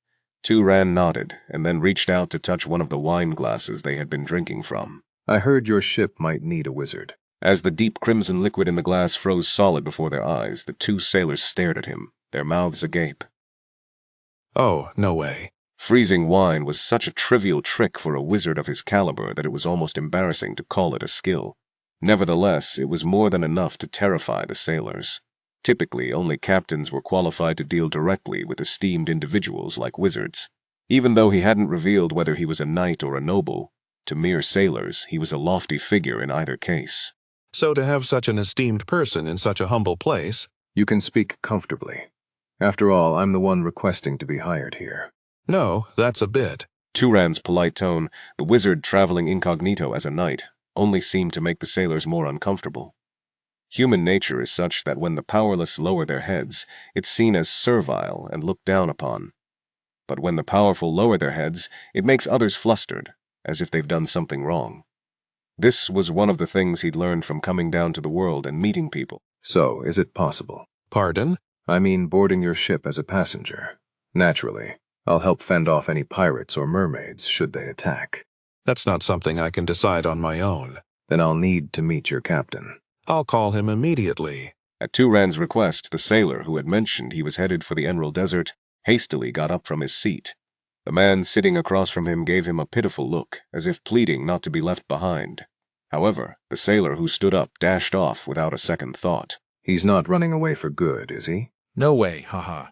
[SPEAKER 1] Turan nodded and then reached out to touch one of the wine glasses they had been drinking from.
[SPEAKER 3] I heard your ship might need a wizard.
[SPEAKER 1] As the deep crimson liquid in the glass froze solid before their eyes, the two sailors stared at him, their mouths agape.
[SPEAKER 16] Oh, no way.
[SPEAKER 1] Freezing wine was such a trivial trick for a wizard of his caliber that it was almost embarrassing to call it a skill. Nevertheless, it was more than enough to terrify the sailors. Typically, only captains were qualified to deal directly with esteemed individuals like wizards. Even though he hadn't revealed whether he was a knight or a noble, to mere sailors, he was a lofty figure in either case.
[SPEAKER 16] So to have such an esteemed person in such a humble place...
[SPEAKER 3] You can speak comfortably. After all, I'm the one requesting to be hired here.
[SPEAKER 16] No, that's a bit.
[SPEAKER 1] Turan's polite tone, the wizard traveling incognito as a knight, only seemed to make the sailors more uncomfortable. Human nature is such that when the powerless lower their heads, it's seen as servile and looked down upon. But when the powerful lower their heads, it makes others flustered, as if they've done something wrong. This was one of the things he'd learned from coming down to the world and meeting people.
[SPEAKER 3] So, is it possible?
[SPEAKER 16] Pardon?
[SPEAKER 3] I mean boarding your ship as a passenger. Naturally, I'll help fend off any pirates or mermaids should they attack.
[SPEAKER 16] That's not something I can decide on my own.
[SPEAKER 3] Then I'll need to meet your captain.
[SPEAKER 16] I'll call him immediately.
[SPEAKER 1] At Turan's request, the sailor who had mentioned he was headed for the Enril Desert hastily got up from his seat. The man sitting across from him gave him a pitiful look, as if pleading not to be left behind. However, the sailor who stood up dashed off without a second thought.
[SPEAKER 3] He's not running away for good, is he?
[SPEAKER 11] No way, haha.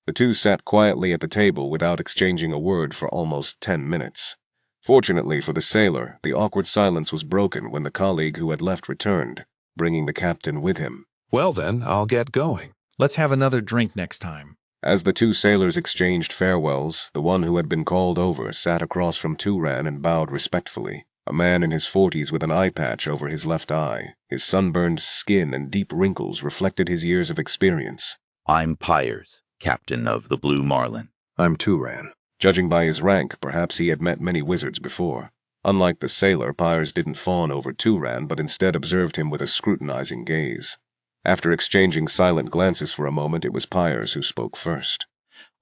[SPEAKER 1] The two sat quietly at the table without exchanging a word for almost 10 minutes. Fortunately for the sailor, the awkward silence was broken when the colleague who had left returned, bringing the captain with him.
[SPEAKER 16] Well then, I'll get going.
[SPEAKER 11] Let's have another drink next time.
[SPEAKER 1] As the two sailors exchanged farewells, the one who had been called over sat across from Turan and bowed respectfully. A man in his 40s with an eye patch over his left eye. His sunburned skin and deep wrinkles reflected his years of experience.
[SPEAKER 20] I'm Pyers, captain of the Blue Marlin.
[SPEAKER 3] I'm Turan.
[SPEAKER 1] Judging by his rank, perhaps he had met many wizards before. Unlike the sailor, Pyers didn't fawn over Turan, but instead observed him with a scrutinizing gaze. After exchanging silent glances for a moment, it was Pyers who spoke first.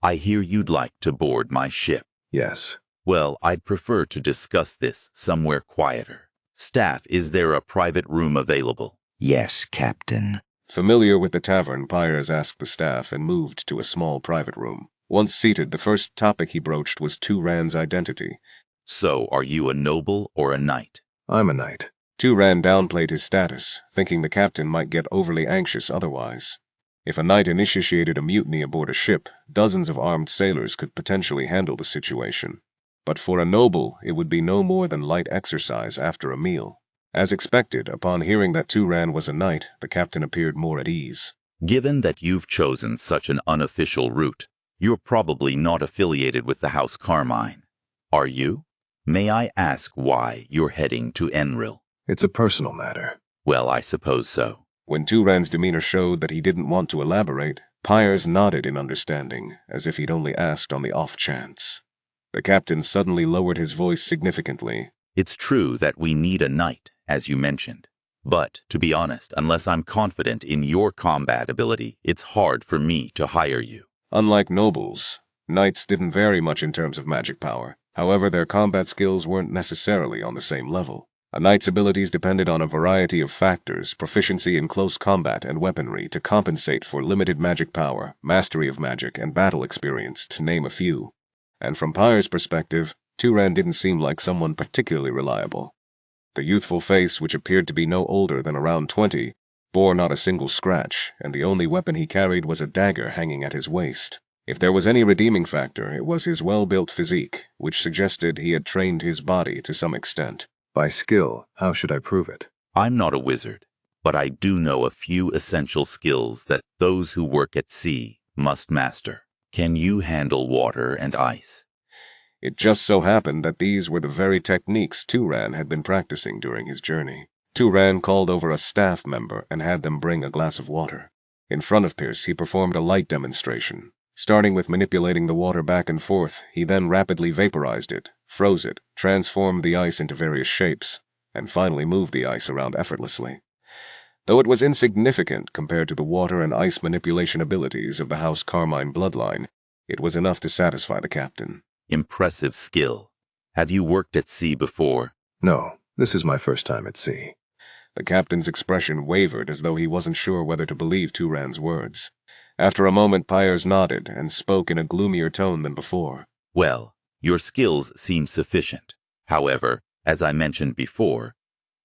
[SPEAKER 20] I hear you'd like to board my ship.
[SPEAKER 3] Yes.
[SPEAKER 20] Well, I'd prefer to discuss this somewhere quieter. Staff, is there a private room available?
[SPEAKER 10] Yes, Captain.
[SPEAKER 1] Familiar with the tavern, Pyers asked the staff and moved to a small private room. Once seated, the first topic he broached was Turan's identity.
[SPEAKER 20] So, are you a noble or a knight?
[SPEAKER 3] I'm a knight.
[SPEAKER 1] Turan downplayed his status, thinking the captain might get overly anxious otherwise. If a knight initiated a mutiny aboard a ship, dozens of armed sailors could potentially handle the situation. But for a noble, it would be no more than light exercise after a meal. As expected, upon hearing that Turan was a knight, the captain appeared more at ease.
[SPEAKER 20] Given that you've chosen such an unofficial route, you're probably not affiliated with the House Carmine. Are you? May I ask why you're heading to Enril?
[SPEAKER 3] It's a personal matter.
[SPEAKER 20] Well, I suppose so.
[SPEAKER 1] When Turan's demeanor showed that he didn't want to elaborate, Pyers nodded in understanding, as if he'd only asked on the off chance. The captain suddenly lowered his voice significantly.
[SPEAKER 20] It's true that we need a knight, as you mentioned. But, to be honest, unless I'm confident in your combat ability, it's hard for me to hire you.
[SPEAKER 1] Unlike nobles, knights didn't vary much in terms of magic power. However, their combat skills weren't necessarily on the same level. A knight's abilities depended on a variety of factors, proficiency in close combat and weaponry to compensate for limited magic power, mastery of magic, and battle experience, to name a few. And from Pyre's perspective, Turan didn't seem like someone particularly reliable. The youthful face, which appeared to be no older than around 20, bore not a single scratch, and the only weapon he carried was a dagger hanging at his waist. If there was any redeeming factor, it was his well-built physique, which suggested he had trained his body to some extent.
[SPEAKER 3] By skill, how should I prove it?
[SPEAKER 20] I'm not a wizard, but I do know a few essential skills that those who work at sea must master. Can you handle water and ice?
[SPEAKER 1] It just so happened that these were the very techniques Turan had been practicing during his journey. Turan called over a staff member and had them bring a glass of water. In front of Pierce, he performed a light demonstration. Starting with manipulating the water back and forth, he then rapidly vaporized it, froze it, transformed the ice into various shapes, and finally moved the ice around effortlessly. Though it was insignificant compared to the water and ice manipulation abilities of the House Carmine bloodline, it was enough to satisfy the captain.
[SPEAKER 20] Impressive skill. Have you worked at sea before?
[SPEAKER 3] No, this is my first time at sea.
[SPEAKER 1] The captain's expression wavered as though he wasn't sure whether to believe Turan's words. After a moment, Pyers nodded and spoke in a gloomier tone than before.
[SPEAKER 20] Well, your skills seem sufficient. However, as I mentioned before,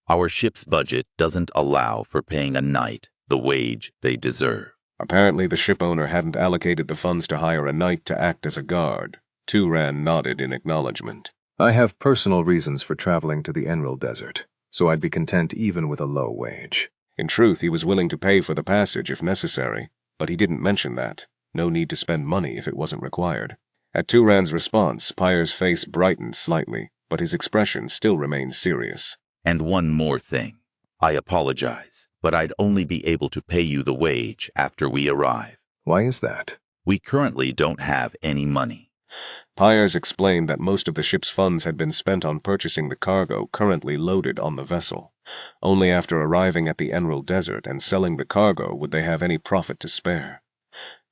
[SPEAKER 20] our ship's budget doesn't allow for paying a knight the wage they deserve.
[SPEAKER 1] Apparently, the ship owner hadn't allocated the funds to hire a knight to act as a guard. Turan nodded in acknowledgement.
[SPEAKER 3] I have personal reasons for traveling to the Enril Desert, so I'd be content even with a low wage.
[SPEAKER 1] In truth, he was willing to pay for the passage if necessary, but he didn't mention that. No need to spend money if it wasn't required. At Turan's response, Pyre's face brightened slightly, but his expression still remained serious.
[SPEAKER 20] And one more thing. I apologize, but I'd only be able to pay you the wage after we arrive.
[SPEAKER 3] Why is that?
[SPEAKER 20] We currently don't have any money.
[SPEAKER 1] Pyres explained that most of the ship's funds had been spent on purchasing the cargo currently loaded on the vessel. Only after arriving at the Enril Desert and selling the cargo would they have any profit to spare.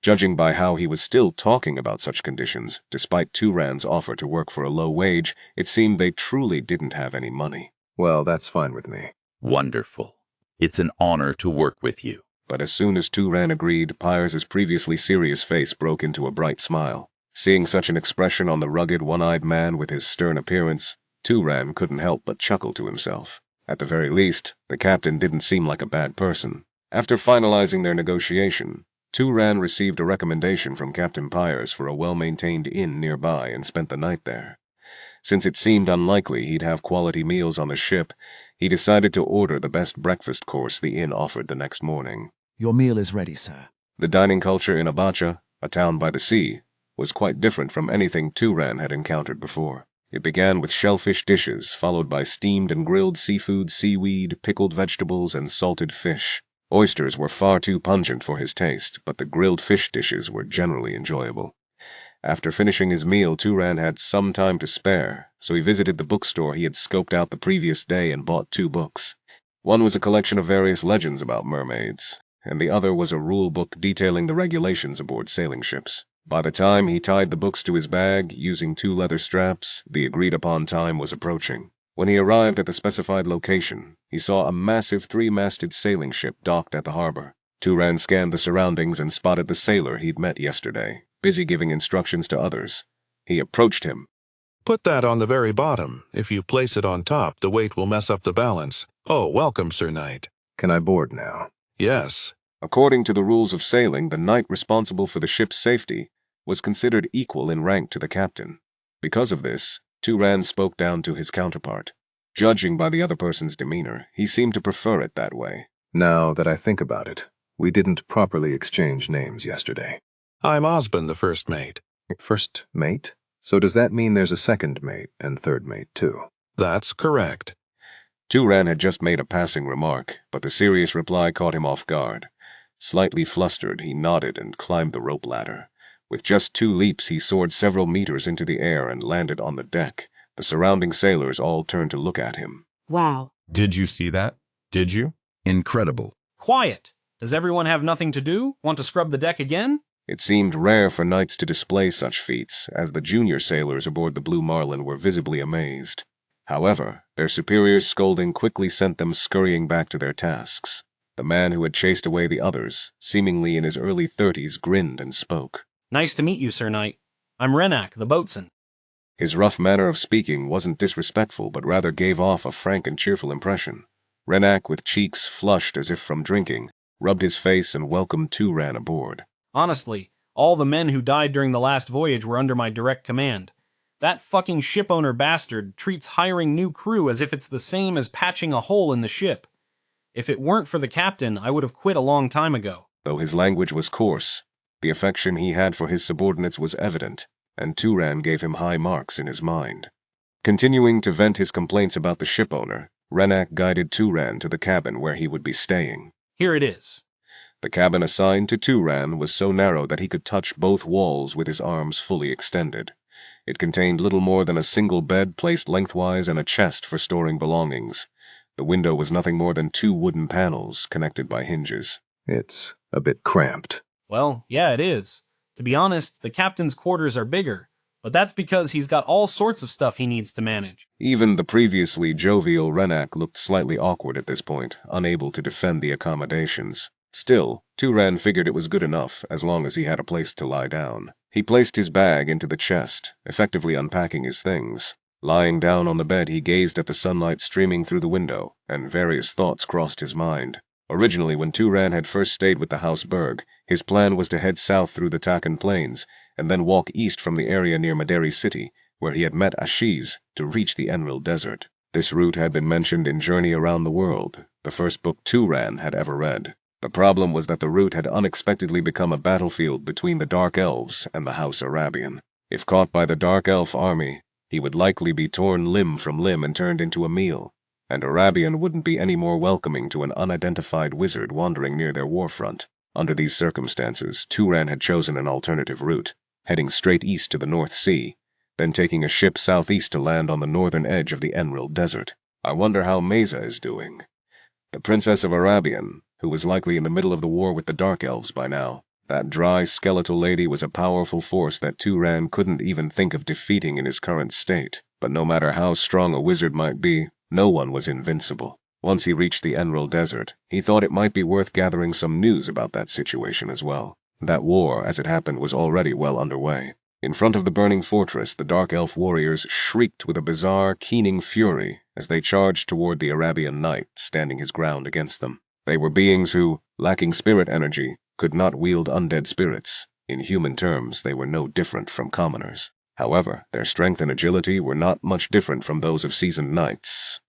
[SPEAKER 1] Judging by how he was still talking about such conditions, despite Turan's offer to work for a low wage, it seemed they truly didn't have any money.
[SPEAKER 3] Well, that's fine with me.
[SPEAKER 20] Wonderful. It's an honor to work with you.
[SPEAKER 1] But as soon as Turan agreed, Pyres' previously serious face broke into a bright smile. Seeing such an expression on the rugged, one-eyed man with his stern appearance, Turan couldn't help but chuckle to himself. At the very least, the captain didn't seem like a bad person. After finalizing their negotiation, Turan received a recommendation from Captain Pyres for a well-maintained inn nearby and spent the night there. Since it seemed unlikely he'd have quality meals on the ship, he decided to order the best breakfast course the inn offered the next morning.
[SPEAKER 21] Your meal is ready, sir.
[SPEAKER 1] The dining culture in Abacha, a town by the sea, was quite different from anything Turan had encountered before. It began with shellfish dishes, followed by steamed and grilled seafood, seaweed, pickled vegetables, and salted fish. Oysters were far too pungent for his taste, but the grilled fish dishes were generally enjoyable. After finishing his meal, Turan had some time to spare, so he visited the bookstore he had scoped out the previous day and bought 2 books. One was a collection of various legends about mermaids, and the other was a rule book detailing the regulations aboard sailing ships. By the time he tied the books to his bag, using 2 leather straps, the agreed-upon time was approaching. When he arrived at the specified location, he saw a massive 3-masted sailing ship docked at the harbor. Turan scanned the surroundings and spotted the sailor he'd met yesterday, busy giving instructions to others. He approached him.
[SPEAKER 16] Put that on the very bottom. If you place it on top, the weight will mess up the balance. Oh, welcome, Sir Knight.
[SPEAKER 3] Can I board now?
[SPEAKER 16] Yes.
[SPEAKER 1] According to the rules of sailing, the knight responsible for the ship's safety was considered equal in rank to the captain. Because of this, Turan spoke down to his counterpart. Judging by the other person's demeanor, he seemed to prefer it that way.
[SPEAKER 3] Now that I think about it, we didn't properly exchange names yesterday.
[SPEAKER 16] I'm Osbin, the first mate.
[SPEAKER 3] First mate? So does that mean there's a second mate and third mate, too?
[SPEAKER 16] That's correct.
[SPEAKER 1] Turan had just made a passing remark, but the serious reply caught him off guard. Slightly flustered, he nodded and climbed the rope ladder. With just 2 leaps, he soared several meters into the air and landed on the deck. The surrounding sailors all turned to look at him.
[SPEAKER 22] Wow.
[SPEAKER 5] Did you see that? Did you?
[SPEAKER 17] Incredible.
[SPEAKER 11] Quiet! Does everyone have nothing to do? Want to scrub the deck again?
[SPEAKER 1] It seemed rare for knights to display such feats, as the junior sailors aboard the Blue Marlin were visibly amazed. However, their superior's scolding quickly sent them scurrying back to their tasks. The man who had chased away the others, seemingly in his early 30s, grinned and spoke.
[SPEAKER 11] Nice to meet you, Sir Knight. I'm Renak, the boatswain.
[SPEAKER 1] His rough manner of speaking wasn't disrespectful, but rather gave off a frank and cheerful impression. Renak, with cheeks flushed as if from drinking, rubbed his face and welcomed Turan aboard.
[SPEAKER 11] Honestly, all the men who died during the last voyage were under my direct command. That fucking shipowner bastard treats hiring new crew as if it's the same as patching a hole in the ship. If it weren't for the captain, I would have quit a long time ago.
[SPEAKER 1] Though his language was coarse, the affection he had for his subordinates was evident, and Turan gave him high marks in his mind. Continuing to vent his complaints about the shipowner, Renak guided Turan to the cabin where he would be staying.
[SPEAKER 11] Here it is.
[SPEAKER 1] The cabin assigned to Turan was so narrow that he could touch both walls with his arms fully extended. It contained little more than a single bed placed lengthwise and a chest for storing belongings. The window was nothing more than 2 wooden panels connected by hinges.
[SPEAKER 3] It's a bit cramped.
[SPEAKER 11] Well, yeah, it is. To be honest, the captain's quarters are bigger, but that's because he's got all sorts of stuff he needs to manage.
[SPEAKER 1] Even the previously jovial Renak looked slightly awkward at this point, unable to defend the accommodations. Still, Turan figured it was good enough, as long as he had a place to lie down. He placed his bag into the chest, effectively unpacking his things. Lying down on the bed, he gazed at the sunlight streaming through the window, and various thoughts crossed his mind. Originally, when Turan had first stayed with the House Berg, his plan was to head south through the Takan Plains, and then walk east from the area near Maderi City, where he had met Ashiz, to reach the Enril Desert. This route had been mentioned in Journey Around the World, the first book Turan had ever read. The problem was that the route had unexpectedly become a battlefield between the Dark Elves and the House Arabian. If caught by the Dark Elf army, he would likely be torn limb from limb and turned into a meal, and Arabian wouldn't be any more welcoming to an unidentified wizard wandering near their warfront. Under these circumstances, Turan had chosen an alternative route, heading straight east to the North Sea, then taking a ship southeast to land on the northern edge of the Enril Desert. I wonder how Meza is doing. The Princess of Arabian, who was likely in the middle of the war with the Dark Elves by now. That dry, skeletal lady was a powerful force that Turan couldn't even think of defeating in his current state. But no matter how strong a wizard might be, no one was invincible. Once he reached the Enril Desert, he thought it might be worth gathering some news about that situation as well. That war, as it happened, was already well underway. In front of the burning fortress, the Dark Elf warriors shrieked with a bizarre, keening fury as they charged toward the Arabian knight, standing his ground against them. They were beings who, lacking spirit energy, could not wield undead spirits. In human terms, they were no different from commoners. However, their strength and agility were not much different from those of seasoned knights.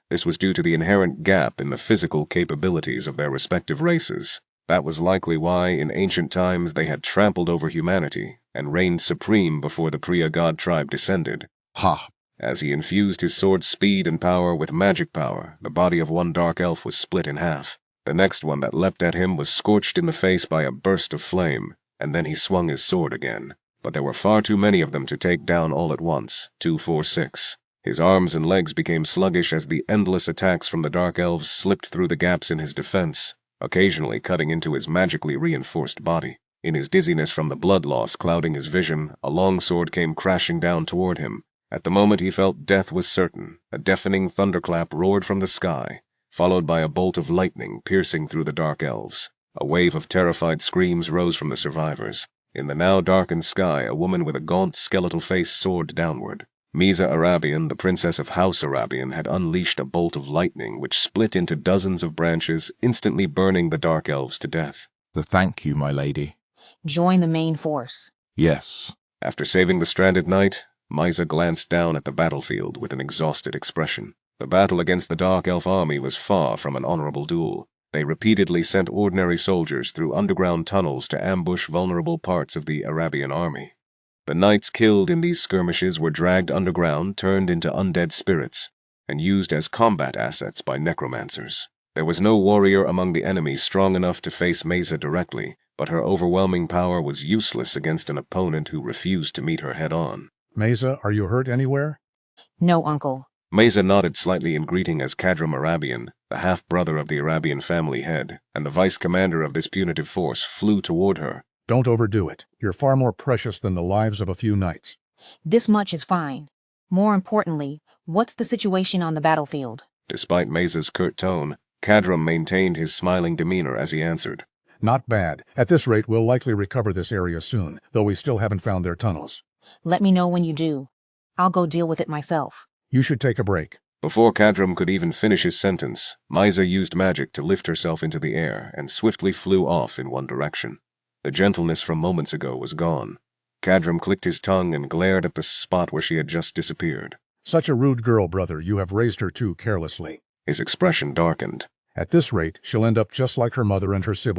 [SPEAKER 1] This was due to the inherent gap in the physical capabilities of their respective races. That was likely why, in ancient times, they had trampled over humanity and reigned supreme before the Priya god tribe descended.
[SPEAKER 5] Ha!
[SPEAKER 1] As he infused his sword's speed and power with magic power, the body of one dark elf was split in half. The next one that leapt at him was scorched in the face by a burst of flame, and then he swung his sword again. But there were far too many of them to take down all at once, 2, 4, 6. His arms and legs became sluggish as the endless attacks from the Dark Elves slipped through the gaps in his defense, occasionally cutting into his magically reinforced body. In his dizziness from the blood loss clouding his vision, a long sword came crashing down toward him. At the moment he felt death was certain. A deafening thunderclap roared from the sky, followed by a bolt of lightning piercing through the Dark Elves. A wave of terrified screams rose from the survivors. In the now darkened sky, a woman with a gaunt, skeletal face soared downward. Meza Arabian, the princess of House Arabian, had unleashed a bolt of lightning which split into dozens of branches, instantly burning the Dark Elves to death.
[SPEAKER 5] Thank you, my lady.
[SPEAKER 21] Join the main force.
[SPEAKER 5] Yes.
[SPEAKER 1] After saving the stranded knight, Meza glanced down at the battlefield with an exhausted expression. The battle against the Dark Elf army was far from an honorable duel. They repeatedly sent ordinary soldiers through underground tunnels to ambush vulnerable parts of the Arabian army. The knights killed in these skirmishes were dragged underground, turned into undead spirits, and used as combat assets by necromancers. There was no warrior among the enemy strong enough to face Meza directly, but her overwhelming power was useless against an opponent who refused to meet her head-on.
[SPEAKER 19] Meza, are you hurt anywhere?
[SPEAKER 21] No, Uncle.
[SPEAKER 1] Meza nodded slightly in greeting as Kadram Arabian, the half-brother of the Arabian family head, and the vice-commander of this punitive force, flew toward her.
[SPEAKER 19] Don't overdo it. You're far more precious than the lives of a few knights.
[SPEAKER 21] This much is fine. More importantly, What's the situation on the battlefield?
[SPEAKER 1] Despite Mesa's curt tone, Cadram maintained his smiling demeanor as he answered.
[SPEAKER 19] Not bad. At this rate, we'll likely recover this area soon, though we still haven't found their tunnels.
[SPEAKER 21] Let me know when you do. I'll go deal with it myself.
[SPEAKER 19] You should take a break.
[SPEAKER 1] Before Cadram could even finish his sentence, Misa used magic to lift herself into the air and swiftly flew off in one direction. The gentleness from moments ago was gone. Cadram clicked his tongue and glared at the spot where she had just disappeared.
[SPEAKER 19] Such a rude girl, brother. You have raised her too carelessly.
[SPEAKER 1] His expression darkened.
[SPEAKER 19] At this rate, she'll end up just like her mother and her siblings.